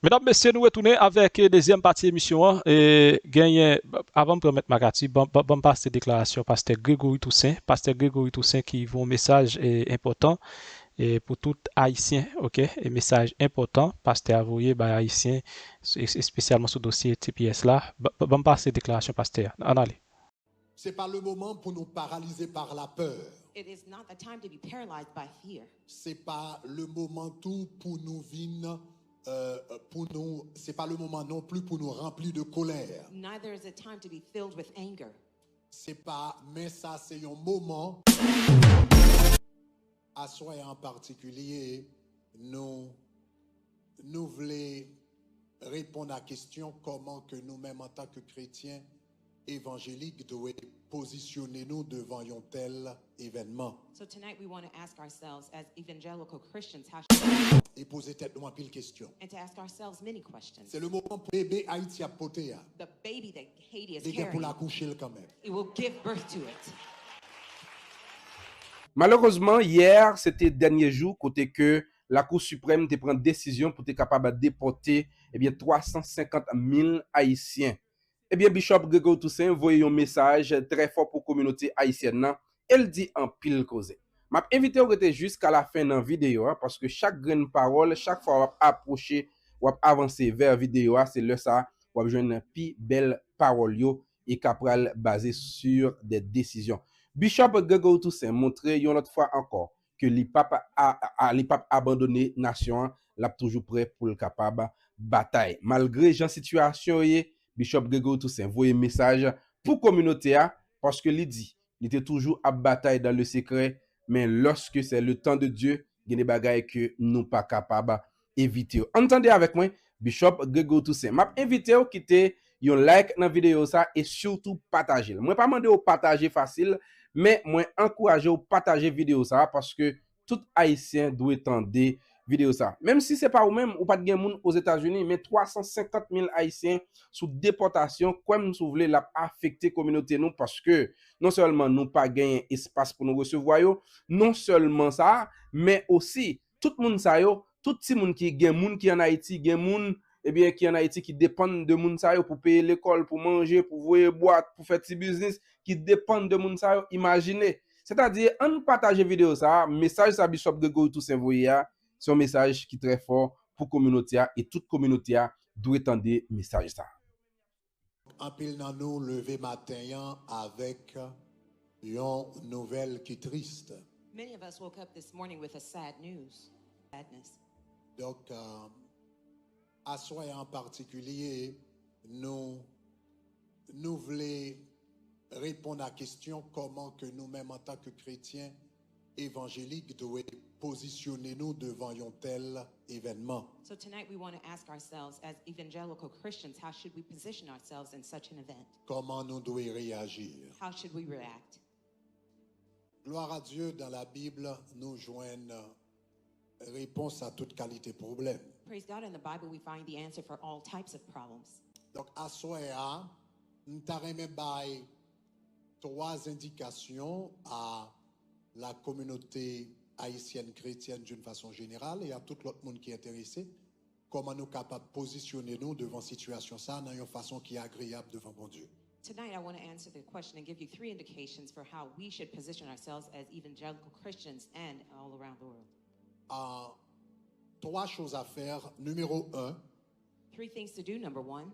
Mesdames, Messieurs, nous retournons avec la deuxième partie de l'émission, hein. Et gagner, avant de promettre Makati, bon passer déclaration, Pasteur Grégory Toussaint qui vont un message important et pour tout Haïtien, ok, un message important, Pasteur envoyé par Haïtien, spécialement sur le dossier TPS là. Bon passer déclaration, Pasteur. En allez. C'est pas le moment pour nous paralyser par la peur. It is not the time to be paralyzed by fear. C'est pas le moment tout pour nous vine, c'est pas le moment non plus pour nous remplir de colère. Neither is it time to be filled with anger. C'est pas, mais ça c'est un moment. À soi en particulier, nous voulons répondre à la question comment que nous-mêmes en tant que chrétiens évangéliques devons positionner nous devant un tel événement. So tonight we want to ask ourselves as evangelical Christians Et poser tête-nous en pile question. and to ask ourselves many questions. C'est le moment pour bébé Haïti à poter. The baby that Haiti is Il est pour carrying, la coucher quand même. it will give birth to it. Malheureusement, hier, c'était dernier jour, côté que la Cour suprême te prend décision pour être capable de déporter 350 000 Haïtiens. Bishop Grégory Toussaint voyait un message très fort pour la communauté haïtienne. Elle dit en pile cause. M'a invité à rester jusqu'à la fin de la vidéo parce que chaque graine parole, chaque fois qu'on approcher ou avancer vers la vidéo, c'est là ça ou besoin une plus belle parole et capable basé sur des décisions. Bishop Grégory Toussaint montré une autre fois encore que les papes abandonné nation, l'a toujours prêt pour le capable bataille. Malgré la situation, Bishop Grégory Toussaint voyait message pour communauté parce que il dit, il était toujours à bataille dans le secret, mais lorsque c'est le temps de Dieu, il y a des bagailles que nous pas capable éviter. Entendez avec moi, Bishop Grégory Toussaint. M'a invité à quitter un like dans la vidéo ça et surtout partager. Moi pas demander au partager facile, mais moi encourager au partager vidéo ça parce que tout haïtien doit entendre vidéo ça. Même si c'est pas ou même ou pas de gen moun aux États-Unis, mais 350 000 haïtiens sous déportation comme si vous voulez la affecter communauté nous parce que non seulement nous pas gagner espace pour nous recevoir yo, non seulement ça, mais aussi tout moun sa yo, tout ti moun qui gen moun qui en Haïti, gen moun qui en Haïti qui dépendent de moun sa yo pour payer l'école, pour manger, pour voyer boîte, pour faire petit business qui dépendent de moun sa yo, imaginez. C'est-à-dire, on partage vidéo ça, message ça Bishop Grégory Toussaint voyer, c'est un message qui est très fort pour la communauté et toute communauté doit entendre message ça. En pile dans nous lever matin avec une nouvelle qui est triste. Many of us woke up this morning with a sad news. Sadness. Donc, à soi en particulier, nous voulons répondre à la question comment que nous-mêmes en tant que chrétiens évangéliques devons positionner nous devant un tel événement. So tonight we want to ask ourselves as evangelical Christians, how should we position ourselves in such an event? Comment nous devons réagir? How should we react? Gloire à Dieu, dans la Bible, nous joignons réponse à toute qualité de problème. Praise God, in the Bible we find the answer for all types of problems. Donc, à soi, nous avons trois indications à la communauté haïtienne chrétienne d'une façon générale et à tout l'autre monde qui est intéressé, comment nous sommes capables de positionner nous devant cette situation ça dans une façon qui est agréable devant mon Dieu. Tonight I want to answer the question and give you three indications for how we should position ourselves as evangelical Christians and all around the world. Trois choses à faire. Numéro un, Three things to do. Number one,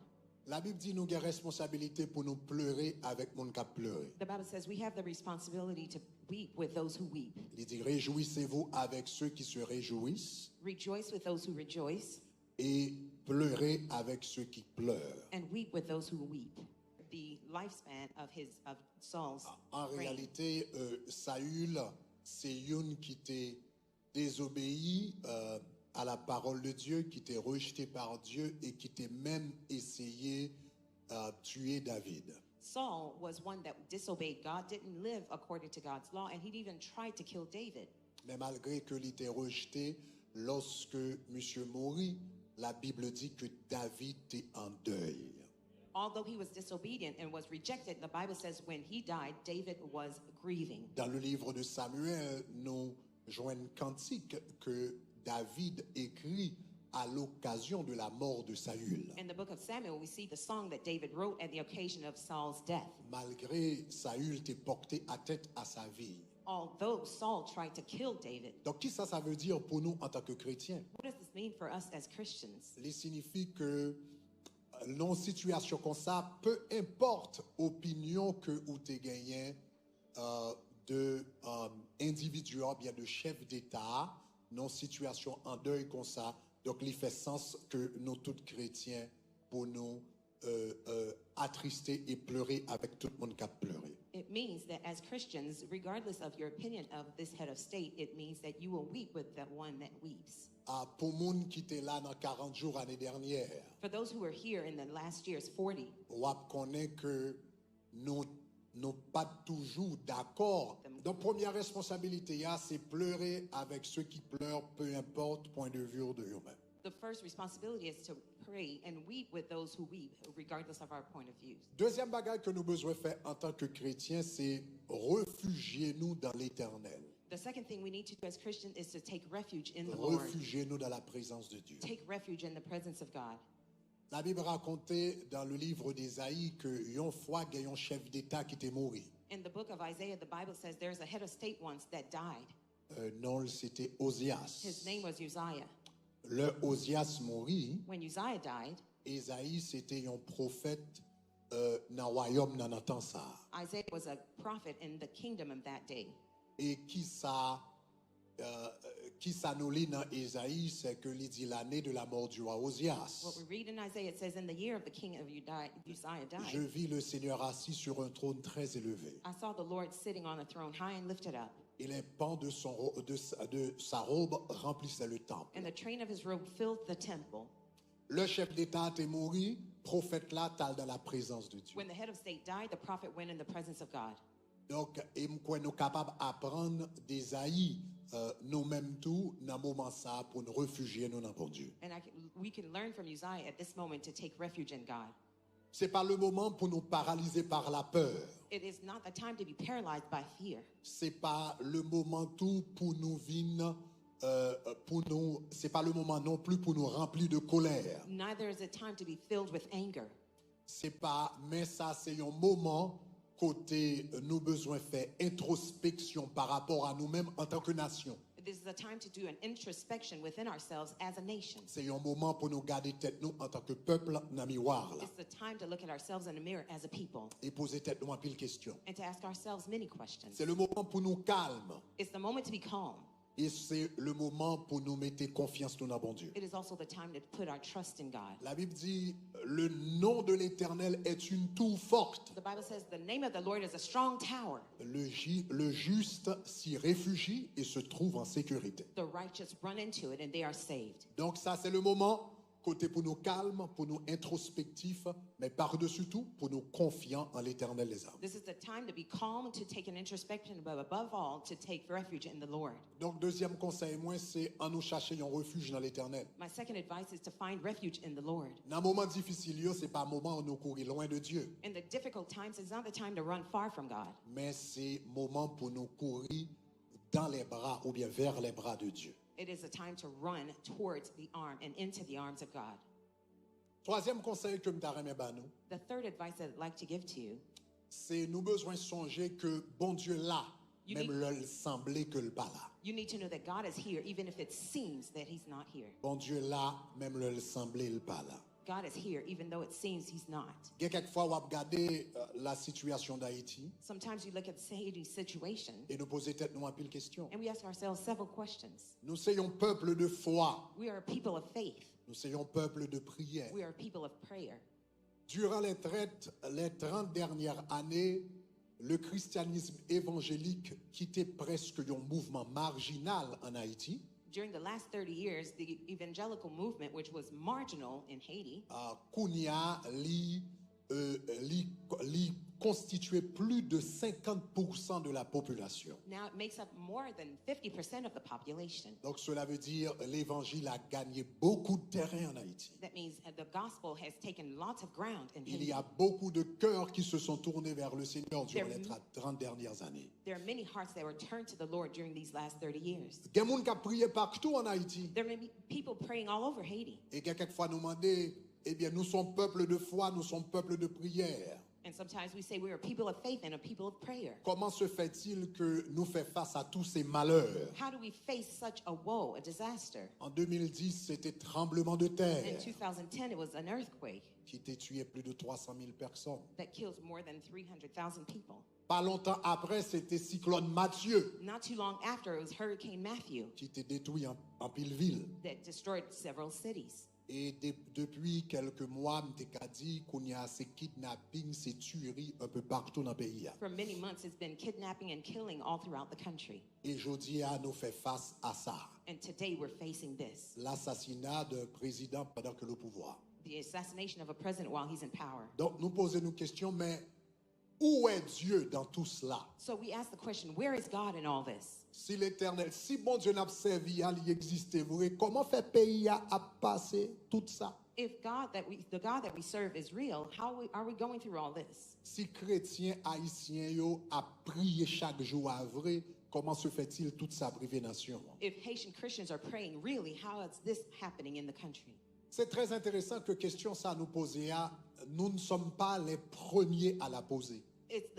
la Bible dit nous avons responsabilité pour nous pleurer avec mon qui pleure. the Bible says we have the responsibility to weep with those who weep. Il dit réjouissez-vous avec ceux qui se réjouissent Rejoice with those who rejoice et pleurez avec ceux qui pleurent. and weep with those who weep. The lifespan of Saul's En reign. réalité, Saül, c'est une qui était désobéi à la parole de Dieu, qui était rejeté par Dieu et qui était même essayé tuer David. Saul was one that disobeyed God, didn't live according to God's law, and he'd even tried to kill David. Mais malgré qu'il était rejeté, lorsque monsieur mourit, la Bible dit que David était en deuil. Although he was disobedient and was rejected, the Bible says when he died, David was grieving. Dans le livre de Samuel, nous joignons un cantique que David écrit à l'occasion de la mort de Saül. In the book of Samuel, we see the song that David wrote at the occasion of Saul's death. Malgré Saül t'est porté à tête à sa vie. Although Saul tried to kill David. Donc, qui ça veut dire pour nous en tant que chrétiens? What does this mean for us as Christians? Il signifie que dans une situation comme ça, peu importe l'opinion que vous avez gagnée de individus, bien de chefs d'État, dans une situation en deuil comme ça, donc il fait sens que nous tous chrétiens pour nous attrister et pleurer avec tout le monde qui a pleuré. It means that as Christians, regardless of your opinion of this head of state, it means that you will weep with the one that weeps. Pour monde qui était là dans 40 jours l'année dernière, For those who were here in the last year's 40, on connaît que nous pas toujours d'accord. Donc, première responsabilité, c'est pleurer avec ceux qui pleurent, peu importe point de vue de eux-mêmes. the first responsibility is to pray and weep with those who weep, regardless of our point of view. Deuxième bagage que nous avons besoin de faire en tant que chrétiens, c'est réfugier-nous dans l'éternel. The second thing we need to do as Christians is to take refuge in the Lord. Réfugier-nous dans la présence de Dieu. Take refuge in the presence of God. La Bible racontait dans le livre d'Ésaïe que une fois il y a un chef d'État qui était mort. In the book of Isaiah, the Bible says there's a head of state once that died. Non, c'était Osias. His name was Uzziah. Le Osias mourit. When Uzziah died, Ésaïe, c'était un prophète dans le royaume dans notre temps ça. Isaiah was a prophet in the kingdom of that day. Et qui ça nous lit dans Ésaïe, c'est que il dit l'année de la mort du roi Osias. What we read in Isaiah, it says, in the year of the king of Uzziah Je died, vis le Seigneur assis sur un trône très élevé. I saw the Lord sitting on a throne high and lifted up, Et les pans de sa robe remplissaient le temple. and the train of his robe filled the temple. Le chef d'État est mort, prophète là, t'as dans la présence de Dieu. When the head of state died, the prophet went in the presence of God. Donc, et nous sommes capables d'apprendre d'Ésaïe, nous-mêmes tout, dans ce moment ça, pour nous réfugier nous dans bon Dieu. And we can learn from Uzziah at this moment to take refuge in God. C'est pas le moment pour nous paralyser par la peur. It is not the time to be paralyzed by fear. C'est pas le moment tout pour nous vivre, c'est pas le moment non plus pour nous remplir de colère. Neither is it time to be filled with anger. C'est pas, mais ça c'est un moment côté nous besoin faire introspection par rapport à nous-mêmes en tant que nation. This is a time to do an introspection within ourselves as a nation. C'est un moment pour nous garder tête nous en tant que peuple dans miroir là It's the time to look at ourselves in the mirror as a people et poser tête nous en pile questions. and to ask ourselves many questions. C'est le moment pour nous calme It's the moment to be calm. et c'est le moment pour nous mettre confiance nous dans bon Dieu. It is also the time to put our trust in God. La Bible dit le nom de l'Éternel est une tour forte. The Bible says the name of the Lord is a strong tower. Le juste s'y réfugie et se trouve en sécurité. The righteous run into it and they are saved. Donc ça c'est le moment côté pour nous calmes, pour nous introspectifs, mais par-dessus tout pour nous confiants en l'Éternel des armées. This is the time to be calm, to take an introspection, but above all, to take refuge in the Lord. Donc deuxième conseil moi c'est en nous chercher un refuge dans l'Éternel. My second advice is to find refuge in the Lord. Dans un moment difficile, c'est pas un moment où nous courir loin de Dieu, In the difficult times, it's not the time to run far from God, mais c'est un moment pour nous courir dans les bras ou bien vers les bras de Dieu. it is a time to run towards the arm and into the arms of God. Troisième conseil que m'taremé ba nous, The third advice that I'd like to give to you, c'est nous besoin songer que bon Dieu là, You même need- le semblait que le pas là. you need to know that God is here, even if it seems that He's not here. Bon Dieu là, même le semblait le pas là. God is here, even though it seems He's not. Il y a quelquefois on regarder la situation d'Haïti Sometimes you look at the Haiti situation et nous poser tête nous un pile question. and we ask ourselves several questions. Nous sommes un peuple de foi, We are a people of faith. nous sommes un peuple de prière. We are a people of prayer. Durant les 30 dernières années, le christianisme évangélique quittait presque un mouvement marginal en Haïti. During the last 30 years, the evangelical movement, which was marginal in Haiti, Kounia li constituait plus de 50% de la population. Now it makes up more than 50% of the population. Donc cela veut dire l'évangile a gagné beaucoup de terrain en Haïti. That means the gospel has taken lots of ground in Il y Haiti. a beaucoup de cœurs qui se sont tournés vers le Seigneur durant les 30 dernières années. There are many hearts that were turned to the Lord during these last 30 years. Il y a des gens qui ont prié partout en Haïti. There may be people praying all over Haiti. Et quelquefois nous demandons, eh bien nous sommes peuple de foi, nous sommes peuple de prière. And sometimes we say we are people of faith and a people of prayer. Comment se fait-il que nous faisons face à tous ces malheurs? How do we face such a woe, a disaster? En 2010, c'était tremblement de terre In 2010, it was an earthquake qui a tué plus de 300 000 personnes. that kills more than 300,000 people. Pas longtemps après, c'était cyclone Mathieu Not too long after, it was Hurricane Matthew qui a détruit en pile ville. that destroyed several cities. Et depuis quelques mois, je t'ai dit qu'il y a ces kidnappings, ces tueries un peu partout dans le pays. For many months, it's been kidnapping and killing all throughout the country. Et aujourd'hui, nous fait face à ça. And today, we're facing this. L'assassinat d'un président pendant que le pouvoir. The assassination of a president while he's in power. Donc, nous posons une question, mais où est Dieu dans tout cela? So we ask the question, where is God in all this? Si l'Éternel, si bon Dieu n'a servi à l'y exister, vrai, comment fait pays à passer tout ça? If the God that we serve is real, are we going through all this? Si chrétiens haïtiens yo a prié chaque jour à vrai, comment se fait-il toute sa privée nation? If Haitian Christians are praying really, how is this happening in the country? C'est très intéressant que question ça nous poser. Nous ne sommes pas les premiers à la poser. It's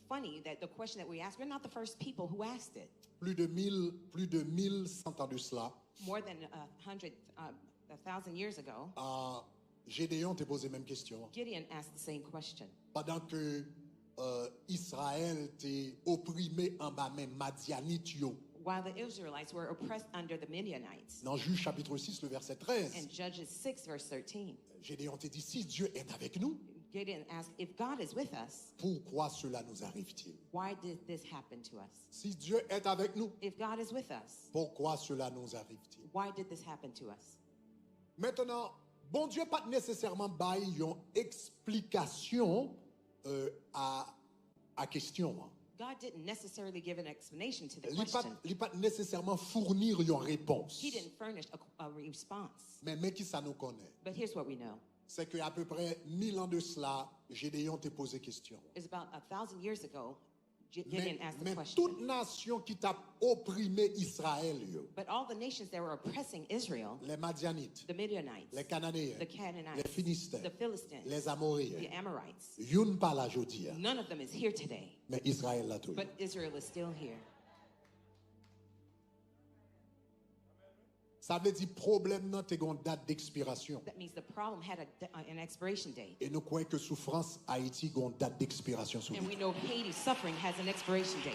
funny that the question that we ask, we're not the first people who asked it. Plus de 1100 ans de cela, More than 1,000 years ago, Gédéon t'a posé la même question. Gideon asked the same question. Pendant que Israël était opprimé en bas même Madianite yo. While the Israelites were oppressed under the Midianites. Dans Juge chapitre 6, le verset 13. In Judges 6, verse 13. Gédéon t'a dit, si Dieu est avec nous, Gideon asked, if God is with us, pourquoi cela nous arrive-t-il? why did this happen to us? Si Dieu est avec nous, If God is with us, pourquoi cela nous arrive-t-il? why did this happen to us? Maintenant, bon Dieu pas nécessairement bail une explication à question. God didn't necessarily give an explanation to the Il question. ne pas nécessairement fournir une réponse. He didn't furnish a response. Mais qui ça nous connaît? But here's what we know. C'est qu'à peu près 1000 ans de cela, Gédéon t'a posé question. It's about 1,000 years ago, Gideon asked the Mais question. toute nation qui t'a opprimé Israël, But all the nations that were oppressing Israel, les Madianites, the Midianites, les Cananéens, the Canaanites, les Philistins, the Philistines, les Amoréens, the Amorites, yon pas la jodi, none of them is here today. mais Israël l'a toujours. But Israel is still here. Ça veut dire problème non t'es une date d'expiration. That means the problem had an expiration date. Et nous croyons que souffrance Haïti a une date d'expiration. And we know Haiti's suffering has an expiration date.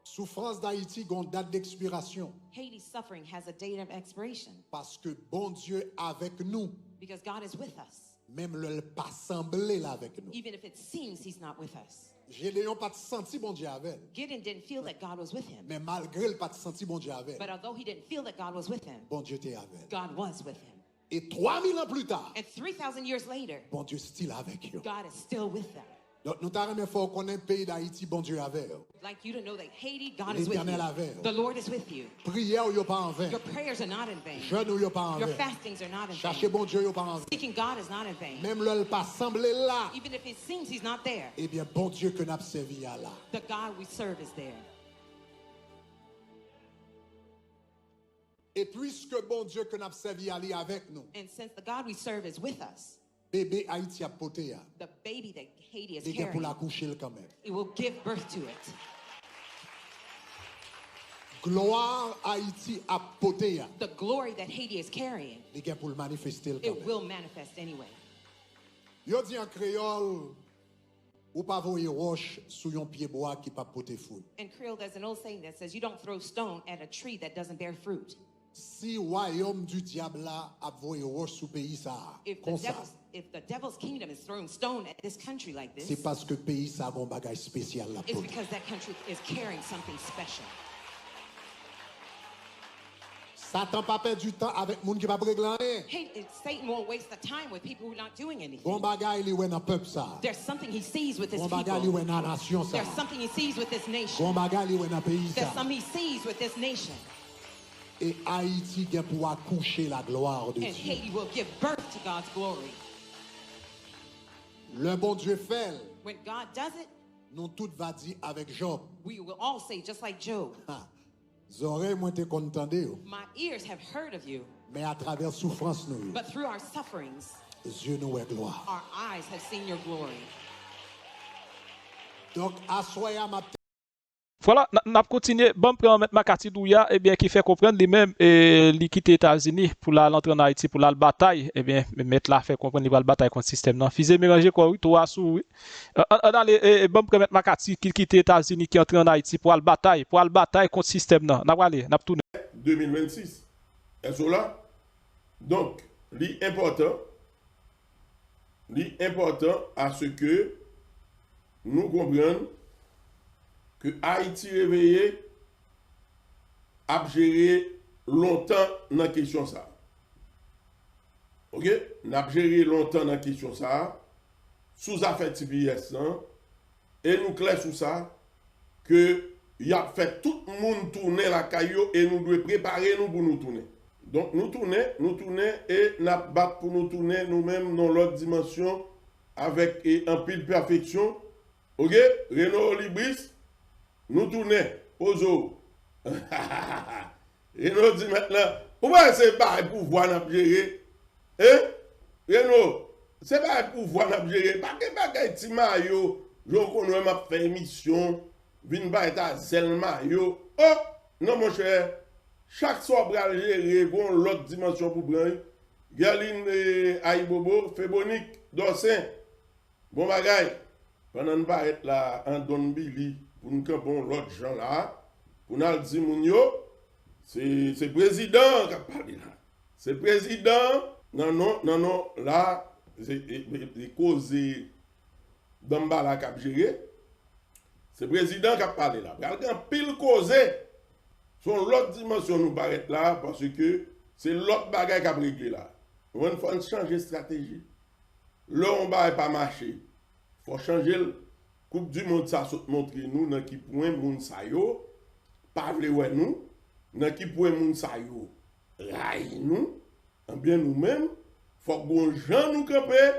Souffrance d'Haïti a une date d'expiration. Haiti's suffering has a date of expiration. Parce que bon Dieu avec nous, Because God is with us. même le pas semblé là avec nous. Even if it seems he's not with us. Gédéon pas senti bon Dieu avec. Gideon didn't feel that God was with him. Mais malgré le pas senti bon Dieu avec. But although he didn't feel that God was with him, Bon Dieu était avec. God was with him. Et 3000 ans plus tard, And 3,000 years later, bon Dieu still avec eux. God is still with them. Donc nous t'arrêtons fort qu'on est pays d'Haïti, bon Dieu avec eux. Like you to know that Haiti, God is with L'Éternel avec you. eux. The Lord is with you. Prière yo pas en vain. Your prayers are not in vain. Jeûne yo pas en Your vain. fastings are not in Cherchez vain. bon Dieu yo pas en vain. Seeking God is not in vain. Même le pas semblé là. Even if it seems he's not there, Eh bien bon Dieu que n'a servi à là. the God we serve is there. Et puisque bon Dieu que n'a servi à lui avec nous, And since the God we serve is with us, bébé Haïti a poté ya. the baby that Haiti is Il est pour carrying, la coucher quand même. it will give birth to it. Gloire Haïti a poté ya. The glory that Haiti is carrying, Il est pour le manifester quand it même. will manifest anyway. Yo dit en créole, ou pas voyer roche sous un pied bois qui pas poté fruit. In Creole, there's an old saying that says, you don't throw stone at a tree that doesn't bear fruit. Si royaume du diable là a voyer roche sous pays ça, comme ça, If the devil's kingdom is throwing stone at this country like c'est this, parce que pays ça a un bagage spécial là it's pour. because that country is carrying something special. Satan pas perd du temps avec moun qui pas régler rien. Satan won't waste the time with people who are not doing anything. Bon bagay li wè nan peuple ça. There's something he sees with this Bon people. bagay li wè nan nation ça. There's something he sees with this nation. Bon bagay li wè nan pays ça. There's something he sees with this nation. Et Haïti gen pour accoucher la gloire de And Dieu. Haiti will give birth to God's glory. Le bon Dieu fait. When God does it, Nous tout va dire avec Job. we will all say just like Job. Zoré moi te contendé yo. My ears have heard of you, Mais à travers souffrance nous yo, but through our sufferings, Dieu nous est gloire. our eyes have seen your glory. Donc assoya m'a Voilà, n'a continué. Bon, prend mettre Makati Douya, eh bien, qui fait comprendre lui-même, li quitte États-Unis pour l'entrer en Haïti, pour la bataille, eh bien, mettre là, fait comprendre, il va la bataille contre le système, non. Fils mélanger quoi, oui, toi, sous, oui. Dans les, bon, prend mettre Makati qui quitte États-Unis, qui entre en Haïti pour la bataille contre le système, non. N'a pas allé, n'a pas tourné. 2026. Elles sont là. Donc, l'important à ce que nous comprenions que Haïti réveillé a géré longtemps dans la question ça. OK? N'a géré longtemps dans la question ça sous affaire TPS et nous clair sur ça que il a fait tout le monde tourner la caillou et nous devons préparer nous pour nous tourner. Donc nous tourner et nous battre pour nous tourner nous-mêmes dans l'autre dimension avec un pile perfection. OK? Renault Libris nous tourner aux eaux. Renault dit maintenant, pourquoi c'est pas pour pouvoir nous gérer? Hein? Renault, c'est pas pour pouvoir nous gérer. Pas que bagay ti mayo, je connais m'a fait émission, vinn ba eta zel mayo. Oh, non mon cher, chaque soir pour gérer bon l'autre dimension pour prendre. Galine Aïbobo, Fébonique, Dorsin. Bon bagay. Pendant nous pas être là en Don Billy pour nous bon l'autre gens là, pour nous dire moun yo, c'est président qui a parlé là. C'est président, non, là, c'est causé d'Ambala qui a géré. C'est président qui a parlé là. Il y a un pile causé sur l'autre dimension nous paraît là parce que c'est l'autre bagaille qui a réglé là. On faut changer de stratégie. Là, on va pas marcher. Il faut changer le Coupe du Monde, ça montrer nous dans qui point moun sa yo, pas vle ouais nous, dans qui point moun sa yo, ray nous, en bien nous-mêmes, faut que bon gens nous camper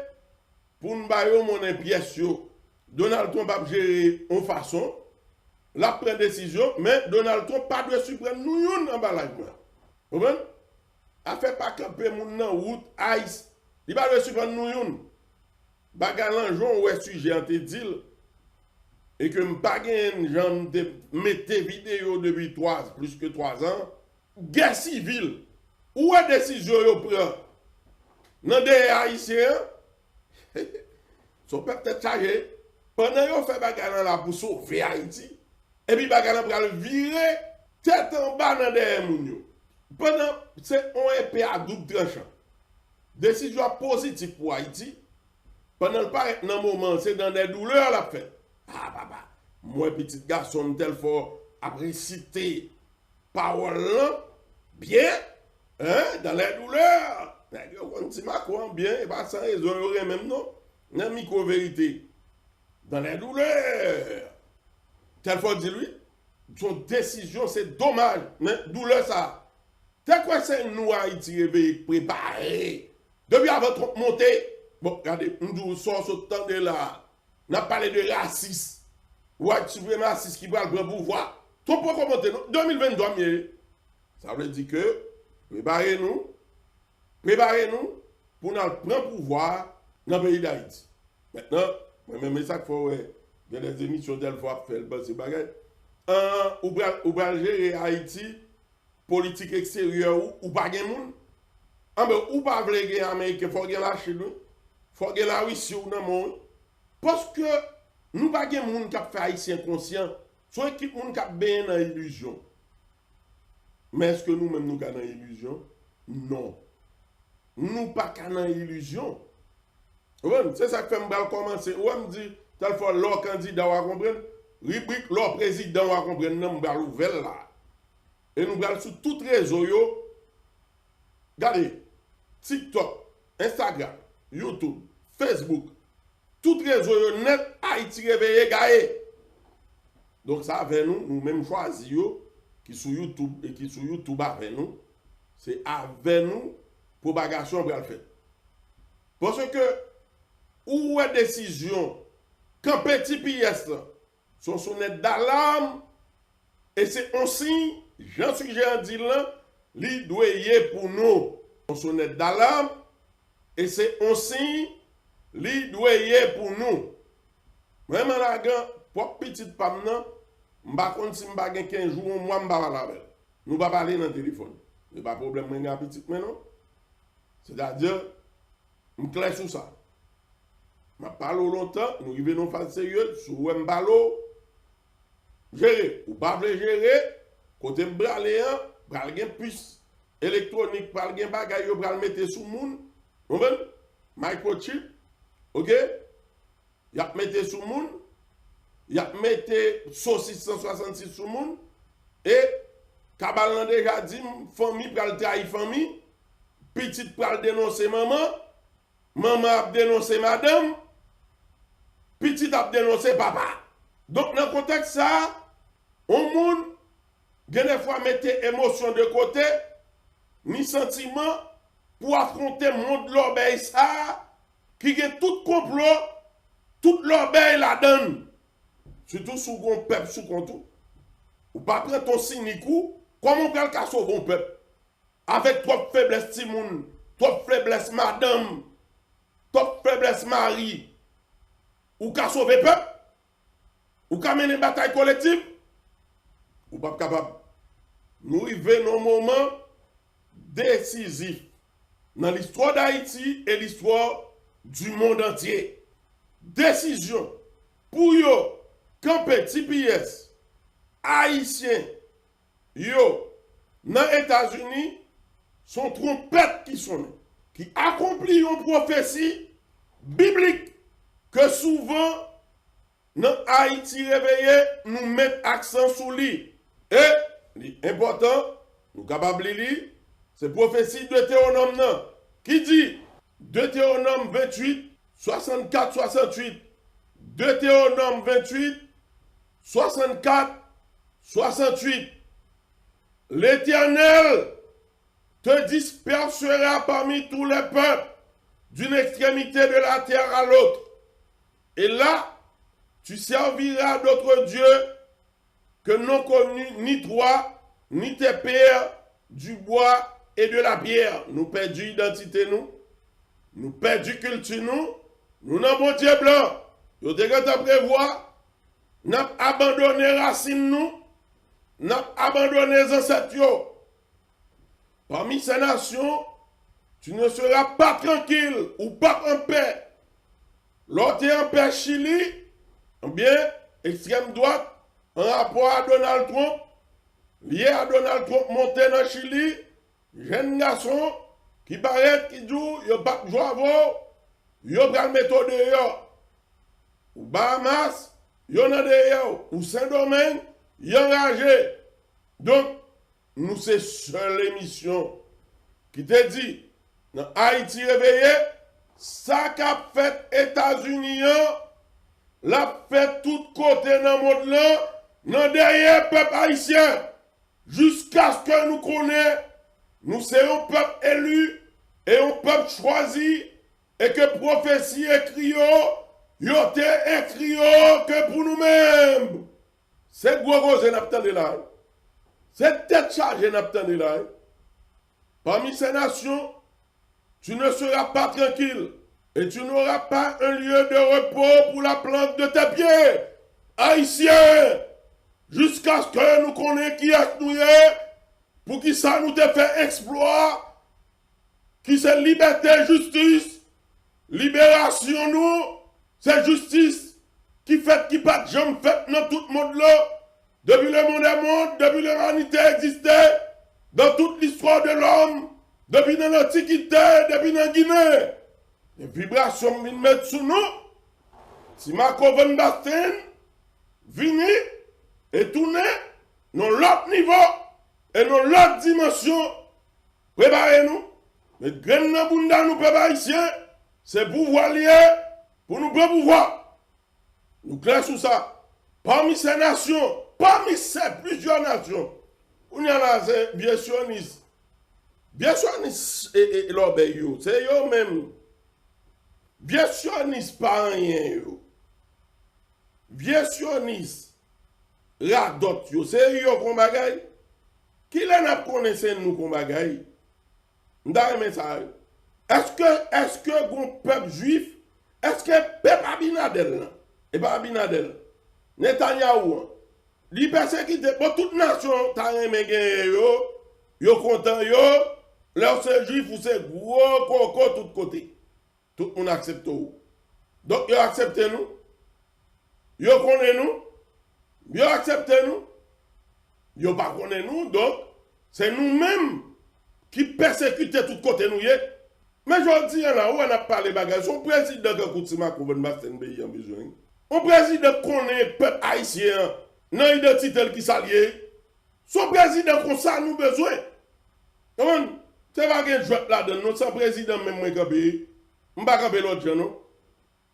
pour nous bailler mon pièce yo. Donald Trump a géré en façon, la prend décision, mais Donald Trump pas de suprême nous yon en bas là. Vous comprenez? A fait pas camper moun nan route ice, il pas de suprême nous yon. Bagalan jon ouais sujet en te dit et que m'paguen j'en mette vidéo depuis plus que 3 ans, guerre civile, où est décision yo prend? Nan des haïtiens, son peuple peut-être chargé, pendant yo fait bagalan là pour sauver Haïti, et puis bagalan pral virer tête en bas dans des moun yo. Pendant, c'est un épée à double tranchant. Décision positive pour Haïti, pendant le paraît dans le moment, c'est dans des douleurs la fête. Ah, papa, moi, petit garçon, tel fort, après citer parole là, bien, hein, dans les douleurs. On dit Macron, bien, et pas sans raison, il y aurait même non, dans la micro-vérité. Dans les douleurs. Tel fort dit lui, son décision, c'est dommage, mais douleur ça. C'est quoi c'est nous, Haïti, préparé? Depuis avant de monter, bon, regardez, nous sommes au temps de là. On a parlé de racisme. White suprémaciste qui va le pouvoir. Tout pour commenter, 2023, ça veut dire que préparez-nous pour nous prendre le pouvoir dans le pays d'Haïti. Maintenant, moi-même, ça qu'il faut, il y a des émissions d'elle fois faire le bagage. Ou va gérer Haïti, politique extérieure, ou pas de monde. Ou pas vle gen Amérique, faut gen la Chine, faut gen la Russie ou dans le monde. Parce que nous pas gen moun qui fait haïtien conscient, soit équipe moun qui bien dans illusion. Mais est-ce que nous-mêmes nous gagnons illusion? Non. Nous pas dans illusion. C'est ça que fait me commencer. Ou me dit tel fois leur candidat va comprendre, rubrique leur président va comprendre, nous va ouvert là. Et nous allons sur tout réseau yo Regardez, TikTok, Instagram, YouTube, Facebook, tout réseau net, Haïti réveillé, gaé. Donc ça avec nous, nous-mêmes choisi qui sur YouTube et qui sur YouTube avec nous, c'est avec nous propagation pour le faire. Parce que où est décision quand petit pièce son sonnette d'alarme et c'est aussi j'en suggère dit là, li doit pour nous son sonnette d'alarme et c'est aussi li doit pour nous. Vraiment la grand pour petite femme nan, m'pa konn si m'pa gen 15 jours moi m'pa parler avec. Nous pas parler dans téléphone. Il pas problème moi petite maintenant. C'est-à-dire m'clair sur ça. M'a parlé longtemps, nous revenons faire sérieux sur m'balo gérer ou pas gérer côté m'bralé pral gen puce électronique pral gen bagay yo pral mettre sous moun. Comprenez? Microchip. OK? Y a mettre sous moun. Y a mettre saucisse 166 sous moun et Kabal nan déjà dit famille pral trahir famille, petite pral dénoncer maman, maman a dénoncé madame, petite a dénoncé papa. Donc dans le contexte ça, on moun gen des fois mettre émotion de côté, ni sentiment pour affronter monde l'obéi ça qui gen tout complot, tout l'obéi la donne. Surtout sous gon peuple sous contou. Ou pas prendre ton sinikou, comment on peut le sauver bon peuple? Avec trop faiblesse timoun, trop faiblesse madame, trop faiblesse mari. Ou ka sauver peuple? Ou ka mener bataille collective? Ou pas capable? Nous arrivons dans un moment décisif dans l'histoire d'Haïti et l'histoire du monde entier. Décision pour yo quand petit pièce haïtien yo dans les États-Unis sont trompettes qui sont qui accomplit une prophétie biblique que souvent dans Haïti réveillé nous mettons accent sur lui et l'important nous capables de lire c'est prophétie de Deutéronome qui dit Deutéronome 28 64 68 Deutéronome 28 64 68. L'Éternel te dispersera parmi tous les peuples d'une extrémité de la terre à l'autre. Et là, tu serviras d'autres dieux que n'ont connu ni toi, ni tes pères, du bois et de la pierre. Nous perdons identité, nous perdons culture, nous n'avons Dieu blanc. Nous devons prévoir. Nous avons abandonné les racines, nous avons abandonné les ancêtres. Parmi ces nations, tu ne seras pas tranquille ou pas en paix. L'autre est en paix Chili, ou bien extrême droite, en rapport à Donald Trump, lié à Donald Trump monté dans Chili, jeune garçon qui paraît, qui dit, il n'y a pas de joie, il y a pas de méthode dehors. Ou Bahamas, il y en a derrière, ou Saint-Domingue, il y a engagé. Donc, nous, c'est seule émission qui te dit, dans Haïti réveillé, ça qu'a fait États-Unis, l'a fait tout côté dans le monde là, dans derrière peuple haïtien, jusqu'à ce que nous connaissions, nous serons peuple élu et un peuple choisi, et que prophétie écrit, yo te écrit que pour nous-mêmes. C'est gros que nous là. C'est tête chargée nous là. Parmi ces nations, tu ne seras pas tranquille et tu n'auras pas un lieu de repos pour la plante de tes pieds. Haïtiens, jusqu'à ce que nous connaissions qui est nous, pour qui ça nous te fait exploit, qui c'est liberté, justice, libération nous, c'est justice qui fait qui pas de jamais fait dans tout le monde là, depuis le monde est monde, depuis l'humanité existait, dans toute l'histoire de l'homme, depuis l'Antiquité, depuis la Guinée. Les vibrations viennent mettre sous nous. Si Marco Van Basten vient et tourne dans l'autre niveau et dans l'autre dimension, préparez-nous. Mais graine dans bunda nous peuple haïtien, c'est pouvoir lié pour nous prendre pouvoir. Nous clair sur ça. Parmi ces nations, parmi ces plusieurs nations, on y a là, c'est bien sionistes. Bien sionistes et l'obéio, c'est eux même. Bien sionistes pas rien yo. Bien sionistes, radot yo, c'est eux qu'on bagaille. Qui l'en a connaissé nous qu'on bagaille? M'da remet ça. Est-ce que un peuple juif, est-ce que peuple Abinadel, et pas Abinadel, Netanyahu, li persécuté, bon, toute nation, ta remet yo content yo, leur c'est juif ou c'est gros coco tout côté. Tout le monde accepte ou. Donc, yo accepte nous, yo connaît nous, yo accepte nous, yo pas connaît nous, donc, c'est nous-mêmes qui persécutent tout côté nous. Mais je dis là, où on a parlé bagage, son président qui coûte ma gouvernement c'est un pays en besoin. Un président connaît peuple haïtien, non identité qui s'allie. Son président comme ça nous besoin. C'est pas que je là-dedans, son président même moi camper. On pas camper l'autre non.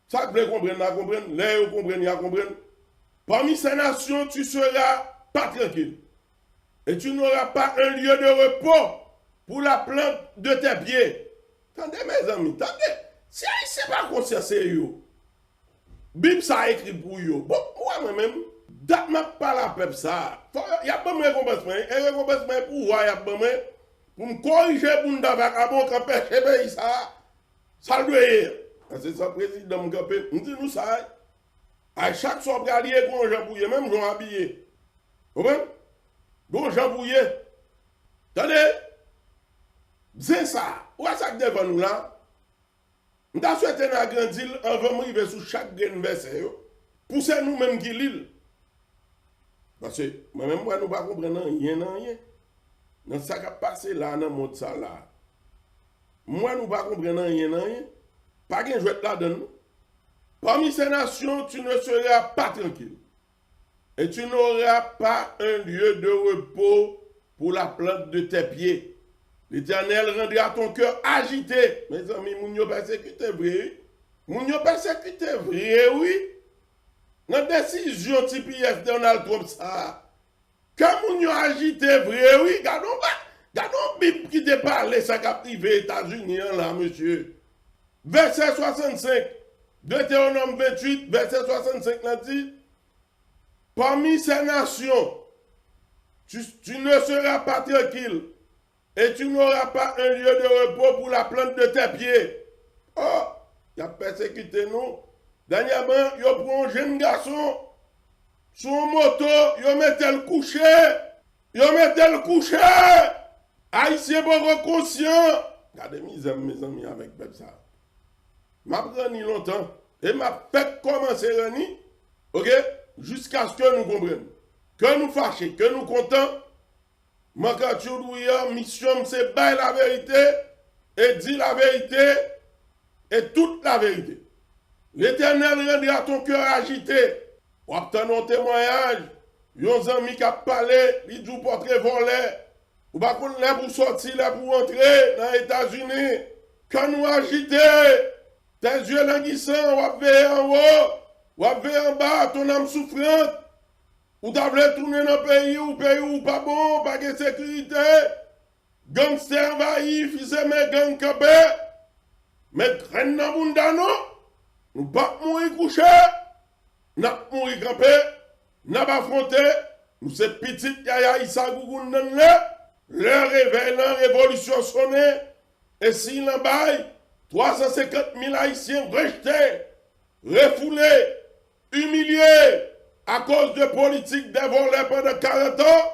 Ça que vous comprenez, là comprendre, là vous comprenez, là comprendre. Parmi ces nations, tu seras pas tranquille. Et tu n'auras pas un lieu de repos pour la plante de tes pieds. Attendez mes amis, attendez. Si c'est pas conscient sérieux, Bible ça a écrit pour vous. Bon, moi-même, date m'a pas la peuple ça. Il y a pas de récompense, et récompense pour voir, il y a pas pour me corriger pour me dire à bon camp péché ça doit être. C'est ça président mon camp, on dit nous ça. À chaque soir gardien qu'on Jean Bouillet, même Jean habillé. Vous comprenez? Bon Jean Bouillet. Attendez. C'est ça. Où est-ce que devant nous là? Nous avons souhaité agrandir avant d'arriver sur chaque grain verset. Pousser nous-mêmes qui l'île. Parce que moi-même, moi, nous ne comprenons rien. Dans ce qui a passé là, dans le monde ça là. Moi, nous ne comprenons rien. Pas de jouet là-dedans. Parmi ces nations, tu ne seras pas tranquille. Et tu n'auras pas un lieu de repos pour la plante de tes pieds. L'Éternel rendra ton cœur agité. Mes amis, moun yo persécuté vrai. Moun yo persécuté vrai, oui. Dans décision type Donald Trump ça. Quand moun yo agité vrai, oui, gardons Bible qui te parle, ça qu'a privé États-Unis là, monsieur. Verset 65, Deutéronome 28, verset 65, là dit, parmi ces nations, tu ne seras pas tranquille. Et tu n'auras pas un lieu de repos pour la plante de tes pieds. Oh, il a persécuté nous. Dernièrement, il a pris un jeune garçon sur une moto, il mettait le coucher. Il mettait le coucher. Haïtien bon conscient. Regardez mes amis avec ça. M'a pris longtemps. Et m'a fait commencer Rani. Ok? Jusqu'à ce que nous comprenions. Que nous fâchons, que nous contents. Moi, quand tu dis, mission, c'est bailler la vérité, et dire la vérité, et toute la vérité. L'Éternel rendra ton cœur agité. Ou obtenir un témoignage, yon ami qui a parlé, il dit portrait volé. Ou pas qu'on là pour sortir, là pour entrer dans les États-Unis. Quand nous agiter, tes yeux languissants, ou veiller en haut, ou veiller en bas, ton âme souffrante. Ou t'as voulu tourner dans le pays ou pas bon, pas de sécurité. Gangster envahi, fils et gang campé. Mais graine dans bunda non. Nous pas mourir couché. N'a pas mourir campé. N'a pas affronté. Nous c'est petit yaya Issa Gougoun nan le réveil, la révolution sonné. Et si l'en bail, 350 000 Haïtiens rejetés, refoulés, humiliés. À cause de politique des volets pendant 40 ans,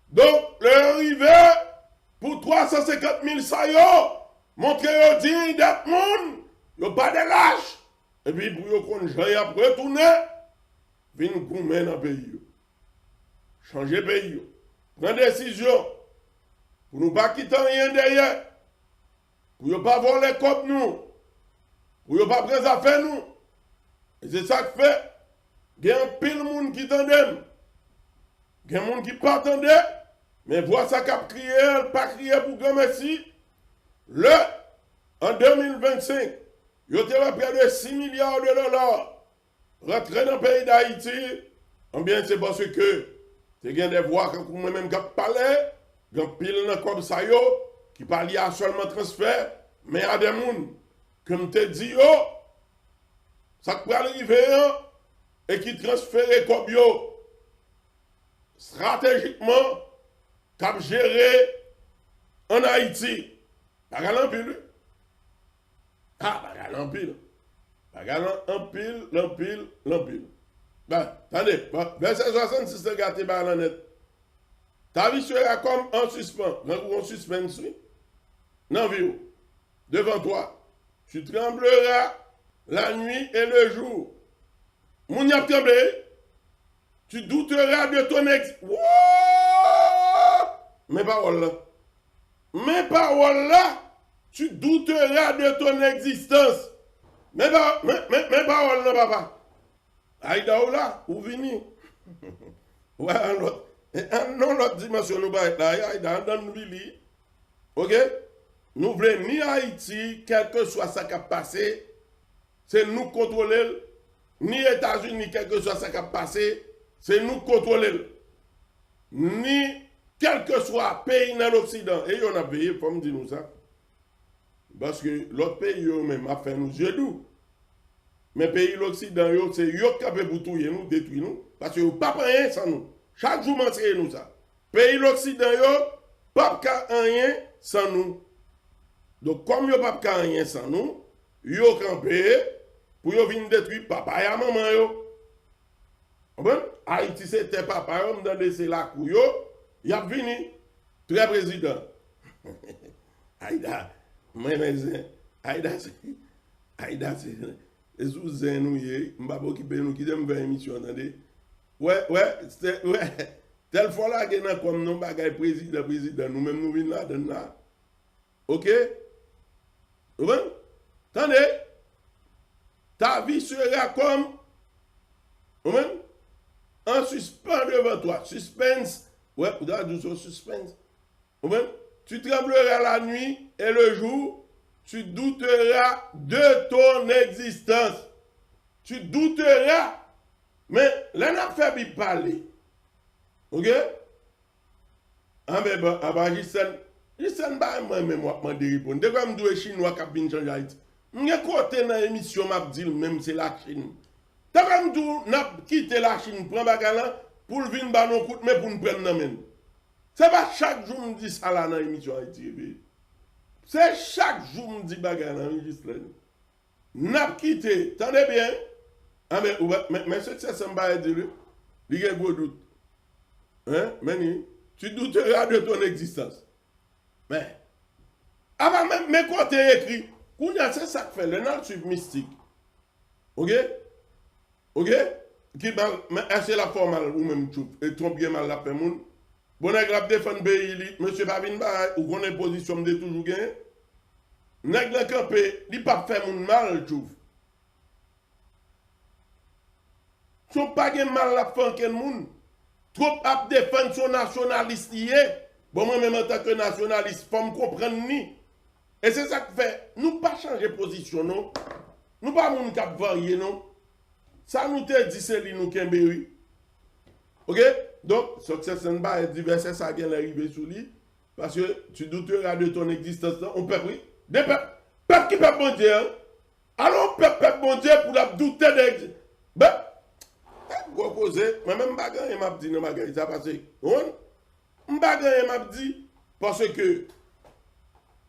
donc, leur arrivée pour 350 000 saillots, montrer aux dignes d'être monde, ils pas de lâche. Et puis, pour qu'on j'aille après retourner, venir goumer dans le pays. Changer le pays. Prendre décision. Pour ne pas quitter rien derrière. Pour ne pas voler comme nous. Pour ne pas prendre affaire nous. Et c'est ça que fait. Il y a un pile monde qui t'endem. Il y a un monde qui pas t'endem. Mais vois ça qu'a crié, pas crié pour grand merci. En 2025, il y a près de 6 milliards de dollars rentrés dans le pays d'Haïti. Bien, c'est parce que c'est bien des voix quand moi-même qui parlais, quand pile dans comme ça yo, qui parlait à seulement transfert, mais à des gens, comme te dit yo, ça peut arriver et qui transfère comme yo stratégiquement, cap gérer en Haïti. Bagal en pile. Ah, bagal en pile. Bagal en pile. Ben, attendez, verset 66 de gâté par la net. Ta vie sera comme en suspens. En suspense, non, vie, devant toi. Tu trembleras la nuit et le jour. Moun y a tremblé. Tu douteras de ton Mes paroles là, tu douteras de ton existence. Mes paroles là, papa. Aïda ou là, ou vini. Ouais, non, l'autre dimension nous va être là, Aïda, dans nous li. Ok? Nous voulons ni Haïti, quel que soit ça qui a passé, c'est nous contrôler. Ni États-Unis, quel que soit ça qui a passé, c'est nous contrôler. Ni quel que soit pays dans l'Occident. Et on a payé, il faut me dire nous ça. Parce que l'autre pays, même, a fait nous yeux doux. Mais pays l'Occident, c'est eux qui ont pour tout nous, détruire nous. Parce que pas rien sans nous. Chaque jour, mentionner nous ça. Pays l'Occident, pas rien sans nous. Donc, comme ils n'ont pas rien sans nous, ils ont campé pour venir détruire papa et maman. Bon? Haïti, c'était papa, on m'a laissé la couille, il a venu, très président. Aïda, Aïda, c'est. Et sous Zen, nous, m'babo qui paye nous, qui aime faire émission, attendez. Ouais, telle fois là, qu'il y a comme non bagay président, nous-mêmes nous venons là. Ok? Vous voyez? Attendez. Ta vie sera comme, vous voyez? En suspens devant toi. Suspense. Ouais, vous avez dit suspense. Vous voyez? Tu trembleras la nuit et le jour. Tu douteras de ton existence. Tu douteras. Mais là, on a fait parler. Ok? Ah, mais bon, Gisèle, moi-même, moi, je vais répondre. Dès que je me dis Chinois qui viennent changer Haïti, je vais côté dans l'émission, je vais même c'est la Chine. Dès que je me dis, quitter la Chine, prendre bagalan pour venir dans nos coups, mais pour nous prendre dans main. C'est pas chaque jour que je me dis ça là dans l'émission Haïti. C'est chaque jour que je me dis bagalan, Gisèle. N'a quitté, attendez bien. Ah, mais ce que c'est sympa de dire, il y a un gros doute. Hein? Mais tu douteras de ton existence. Mais, avant même, mes côtés écrits, c'est ça que fait, le nom suivi mystique. Ok? Ok? Qui c'est la formale ou même tout, et trompe bien mal la paix moun. Bon, nèg la défendre pays, monsieur Pavin Ba, ou qu'on est position de toujours gagner. Nèg la campé, il pas fait moun mal, tout. Son pas gen mal la fin ken moun. Trop ap défendre son nationaliste hier. Bon, moi-même en tant que nationaliste, faut me comprendre ni. Et c'est ça que fait, nous pas changer position, non. Nous pas moun kap varier, non. Ça nous te dit c'est li nous kembe. OK? Donc, success and by diverses ça vient arriver sous lui parce que tu douteras de ton existence. On peut oui. Des peuple qui peut bon Dieu. Alors peuple bon Dieu pour la douter de ben go poser moi-même bagay m'a dit non bagay ça parce que on bagay m'a dit parce que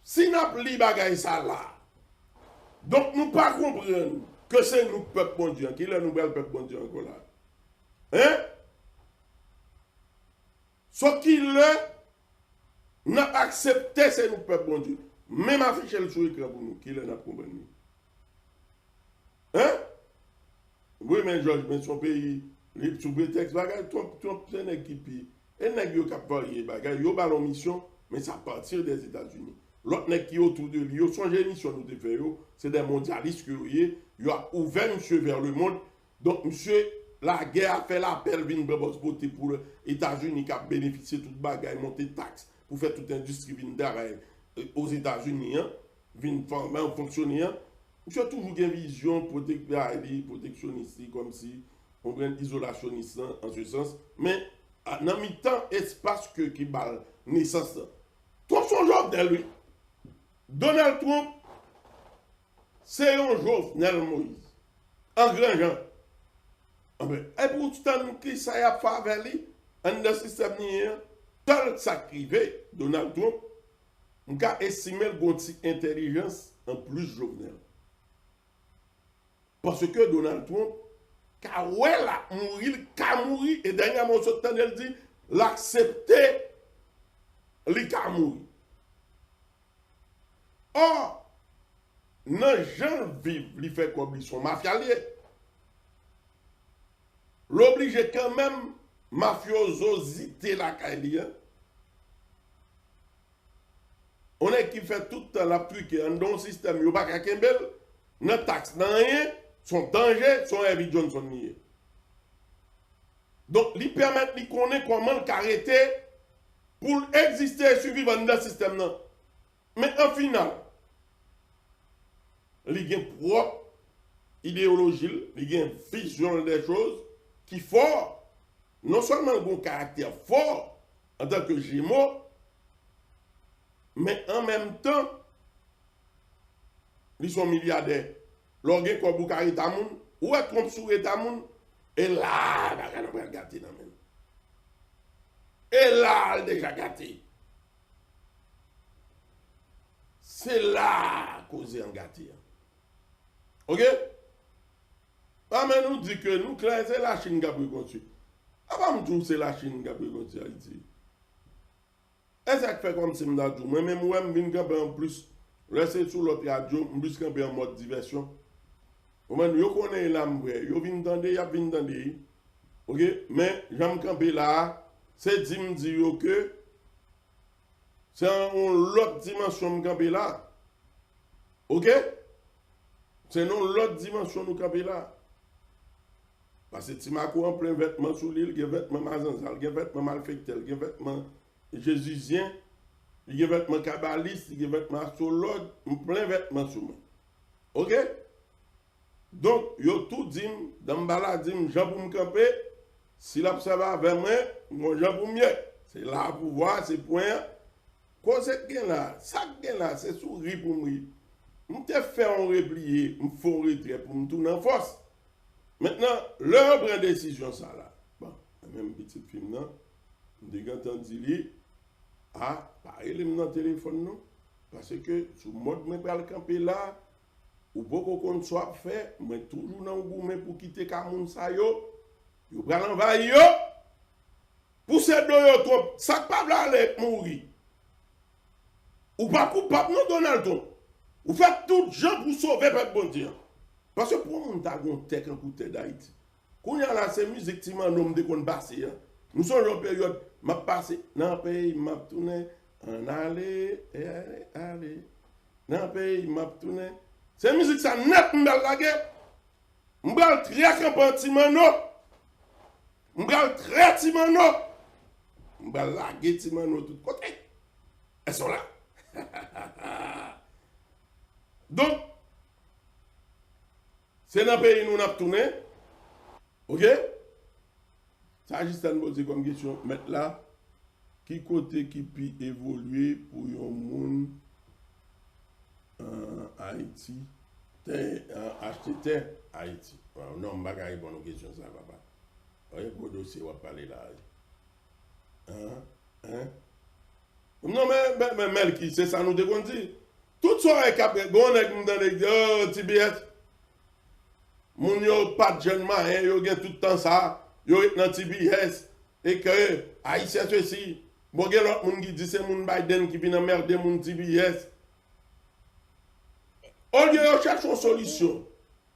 si n'a pli bagay ça là. Donc nous pas comprendre que c'est nous peuple bon Dieu qui est nous peuple bon Dieu encore là. Hein? Ce qu'il n'a accepté, c'est nous peuple bon Dieu. Même afficher le sur l'écran pour nous, qui l'a compris. Hein? Oui, mais Georges, mais son pays, les sous-prétextes, c'est un équipe. Et nèg yo k'ap varier bagay, yo ballon mission, mais ça partir des États-Unis. L'autre nèg qui autour de lui, yo songe mission nous te fait yo, c'est des mondialistes que yo a ouvert monsieur vers le monde. Donc monsieur la guerre a fait l'appel vinn bobote pour les États-Unis qui a bénéficié toute bagaille monter taxe pour faire toute industrie vinn derrière. aux États-Unis, vient fonctionner, monsieur toujours une vision protectionniste, comme si on prend isolationniste en ce sens, mais dans mi-temps, espace qui bat naissance. Trump son Jovenel, lui. Donald Trump, c'est un Jovenel Moïse. En grand genre. Et pourtant, qui ça y a fait avec lui, dans le système, tel sacrifié Donald Trump, on a estimé une intelligence en plus Jovenel. Parce que Donald Trump, quand il a mouru, et dernièrement, il dit, l'accepter, il a mouru. Or, les gens vivent, ils font comme ils sont mafialiers. L'oblige quand même, mafiosité la caille. On est qui fait tout la truc, dans le système, il n'y a pas qu'à Kembel, non taxe, non rien, son danger, son Heavy Johnson nié. Donc, lui permet de connaître comment l'arrêter pour exister et survivre dans le système. Mais en final, il y a une propre idéologie, il y a une vision des choses qui fort, non seulement un bon caractère fort en tant que Gémeaux, mais en même temps, ils sont milliardaires. L'orgueil comme Boukari Tamoun, ou est Trump sur Tamoun, et là, on va gâter dans même. Et là, déjà gâté. C'est là causer en gâté. Ok? Ah, mais nous dit que nous, clair, c'est la Chine qui a pris construire. Ah, pas me dire c'est la Chine qui a pris construire Haïti. Et ça fait comme si je me dis, moi-même, je viens camper en plus, rester sur l'autre radio, je viens camper en mode diversion. Vous connaissez l'âme, vous venez entendre, vous venez entendre. Ok? Mais j'aime camper là, c'est dire que c'est une autre dimension de camper là. Ok? C'est une autre dimension de camper là. Parce que Timako en plein vêtement sous l'île, il y a vêtement mazanzal, il y a vêtement malfectel, il y a vêtement jésusien, il y a vêtement kabbaliste, il y a vêtement astrologue, plein vêtement sous moi. Ok? Donc, yo tout dit, dans le balade, Jean pour me camper, si l'observe avec moi, mon Jean pour mieux. C'est là pour voir, c'est point. Quoi c'est que là? Ça que là, c'est sourire pour moi. Je te fais un replier, je fais un retrait pour me tourner en force. Maintenant, leur prend décision, ça là. Bon, même petit film, non? Je suis entendu, ah, pas aller dans le téléphone, non? Parce que, sous le mode, je vais camper là, ou beaucoup qu'on soit fait, mais toujours dans le gourmet pour quitter Kamoun sa yo, yo pral envahir yo, pour ces deux yo trop, ça pas aller mourir. Ou pas coupable non Donald Trump. Ou faites tout gens pour sauver votre bon Dieu. Parce que pour mon ta gon tek en côté d'Haïti. Quand y a là ces musique ti man nom de kon passer. Nous sommes en période m'a passé dans pays m'a tourné en aller aller. Dans pays m'a tourné. C'est musique ça net m'bal la guerre. M'bal très campantimano. M'bal très timano. M'bal la guerre timano tout côté. Elles sont là. Donc c'est dans le pays où nous avons tourné. Ok? Ça juste à nous poser comme question. Maintenant là, qui côté qui peut évoluer pour un monde en Haïti, acheter Haïti. Non, je ne vais pas répondre aux questions, ça va pas. Il y a un dossier, on va parler là. Non, mais Melki, c'est ça nous devons dire. Tout ça est capable. Bon, on est dans les TBS. Moun yo pas de jeune marin, yo gen tout le temps ça. Yo est dans TBS. Et que Haïtien ceci. Bon, gen l'autre moun qui dit c'est moun Biden qui vient emmerder moun TBS. Au lieu de chercher une solution.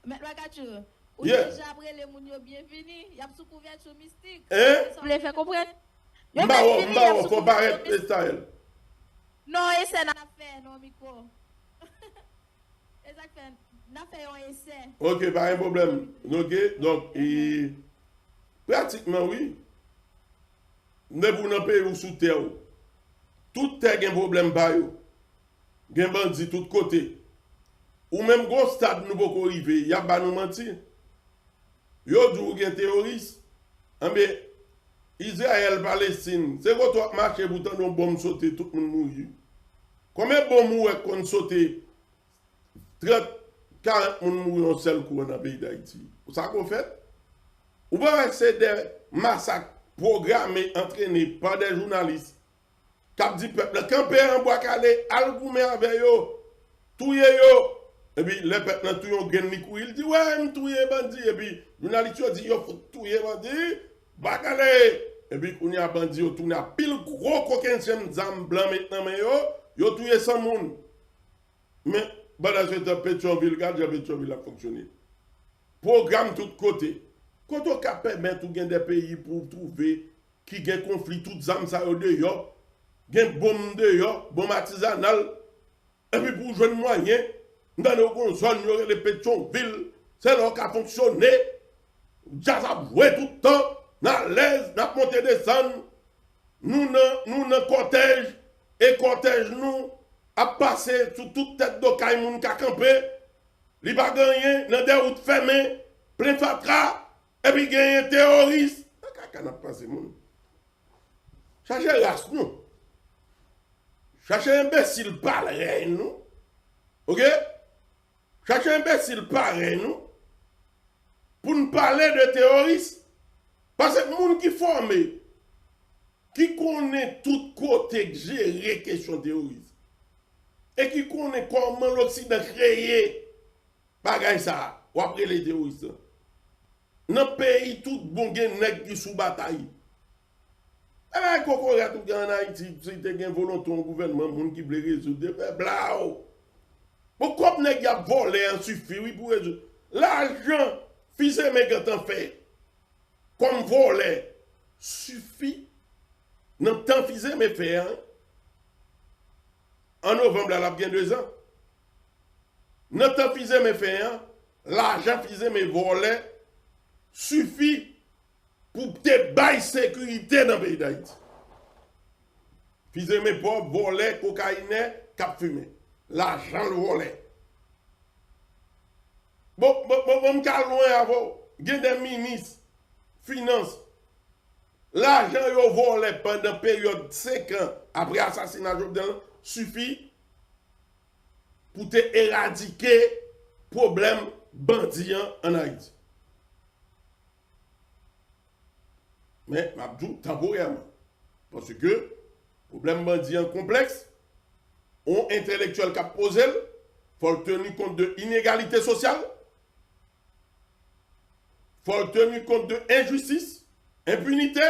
Mais regarde, ou déjà après les moun yo bienvenue, y a sous couverture mystique. Vous voulez faire comprendre? Mba, faut paraître style. Non, et c'est n'a fait non micro. Exactement. N'a fait un essai. OK, pas un problème. OK, donc pratiquement oui. Ne vous n'en payez ou sous terre. Tout est un problème par yo. gen bandi tout côté. Ou même gros stade nous pas arriver, y a pas nous mentir. Yo dou gen terroriste. Mais Israël Palestine, c'est quand toi marcher pour tant une bombe sauter tout le monde mourir. Combien de bombes mourir qu'on sauter 30 40 moun mourir en seul coup dans le pays d'Haïti. Ça qu'on fait? Ou pas c'est des massacres programmés entraînés par des journalistes. Cap dit peuple camper en bois calé, al goumer avec yo, touyer yo. Et puis les peuple nan touyon gen ni kou, il dit ouais, m'touyer bandi et puis journaliste dit yo faut touyer bandi, bakale. Et puis on y a bandi yo tourné à pile gros coquin zam blanc maintenant mais yo touyer 100 moun. Mais pendant ce temps Pétionville, garde Pétionville a fonctionné. Programme tout côté. Quand on ka permettre ou gen des pays pour trouver qui gen conflit tout zam ça yo dehors, gen bombe dehors, bombe artisanale et puis pour jouer moyen dans nos zones, les Pétionville, c'est là qui a fonctionné. Jazz a joué tout le temps, dans l'aise, dans monté descendre. Nous dans cortège, et cortège nous a passé sous toute tête de Kaimoun qui a campé. Il va gagner dans des routes fermées, plein de fatras, et puis gagner terroriste. Qu'est-ce a passé, moun? Cherchez race, nous. Cherchez imbécile pareil, nous. Ok? Cherchez imbécile pareil, nous. Pour nous parler de terroristes. Parce que les gens qui forment, qui connaît tout côté gérer question terroriste, et qui connaît comment l'Occident créé, bagay ça, ou après les terroristes. Dans le pays, tout bon gen nèg qui sous bataille. Eh bien, quand on regarde tout en Haïti, si tu as une volonté au gouvernement, moun qui veut résoudre, blau. Pourquoi nèg y a volé en suffit, oui, pour résoudre. L'argent, fils et mes gants fait, comme volé, suffit. Dans le temps, fils et mes fait, hein? En novembre, là, il y a bien 2 ans. Dans le temps, fils et mes fait, hein? L'argent, fils et mes volé, suffit pour te bailler sécurité dans le pays d'Haïti. Fils et mes pauvres, volé, cocaïne, cap fumé. L'argent le volé. Bon, loin avant. Il y a des ministres, finances. L'argent yo volé pendant période 5 ans après l'assassinat de Jovenel suffit pour te éradiquer le problème bandit en Haïti. Mais, Mabdou, temporairement. Parce que le problème bandit complexe, on intellectuel qui a posé, il faut tenir compte de l'inégalité sociale, il faut tenir compte de l'injustice, impunité,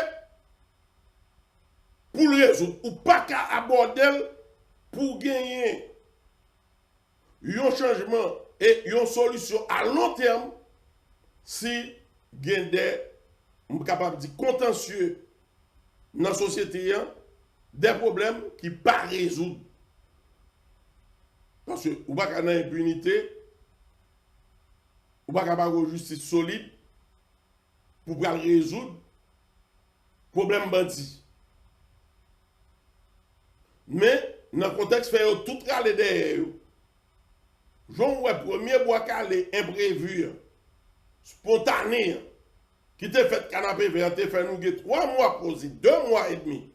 pour le résoudre, ou pas qu'à aborder pour gagner un changement et une solution à long terme si il y a des contentieux dans la société, des problèmes qui ne sont pas résoudre. Parce que vous n'avez pas d'impunité, vous n'avez pas de justice solide pour résoudre le problème bandit. Mais, dans le contexte, fait tout râler derrière. Jean ouais, premier bois calé, imprévu, spontané, qui te fait canapé vert, te fait nous 3 mois posé, 2 mois et demi.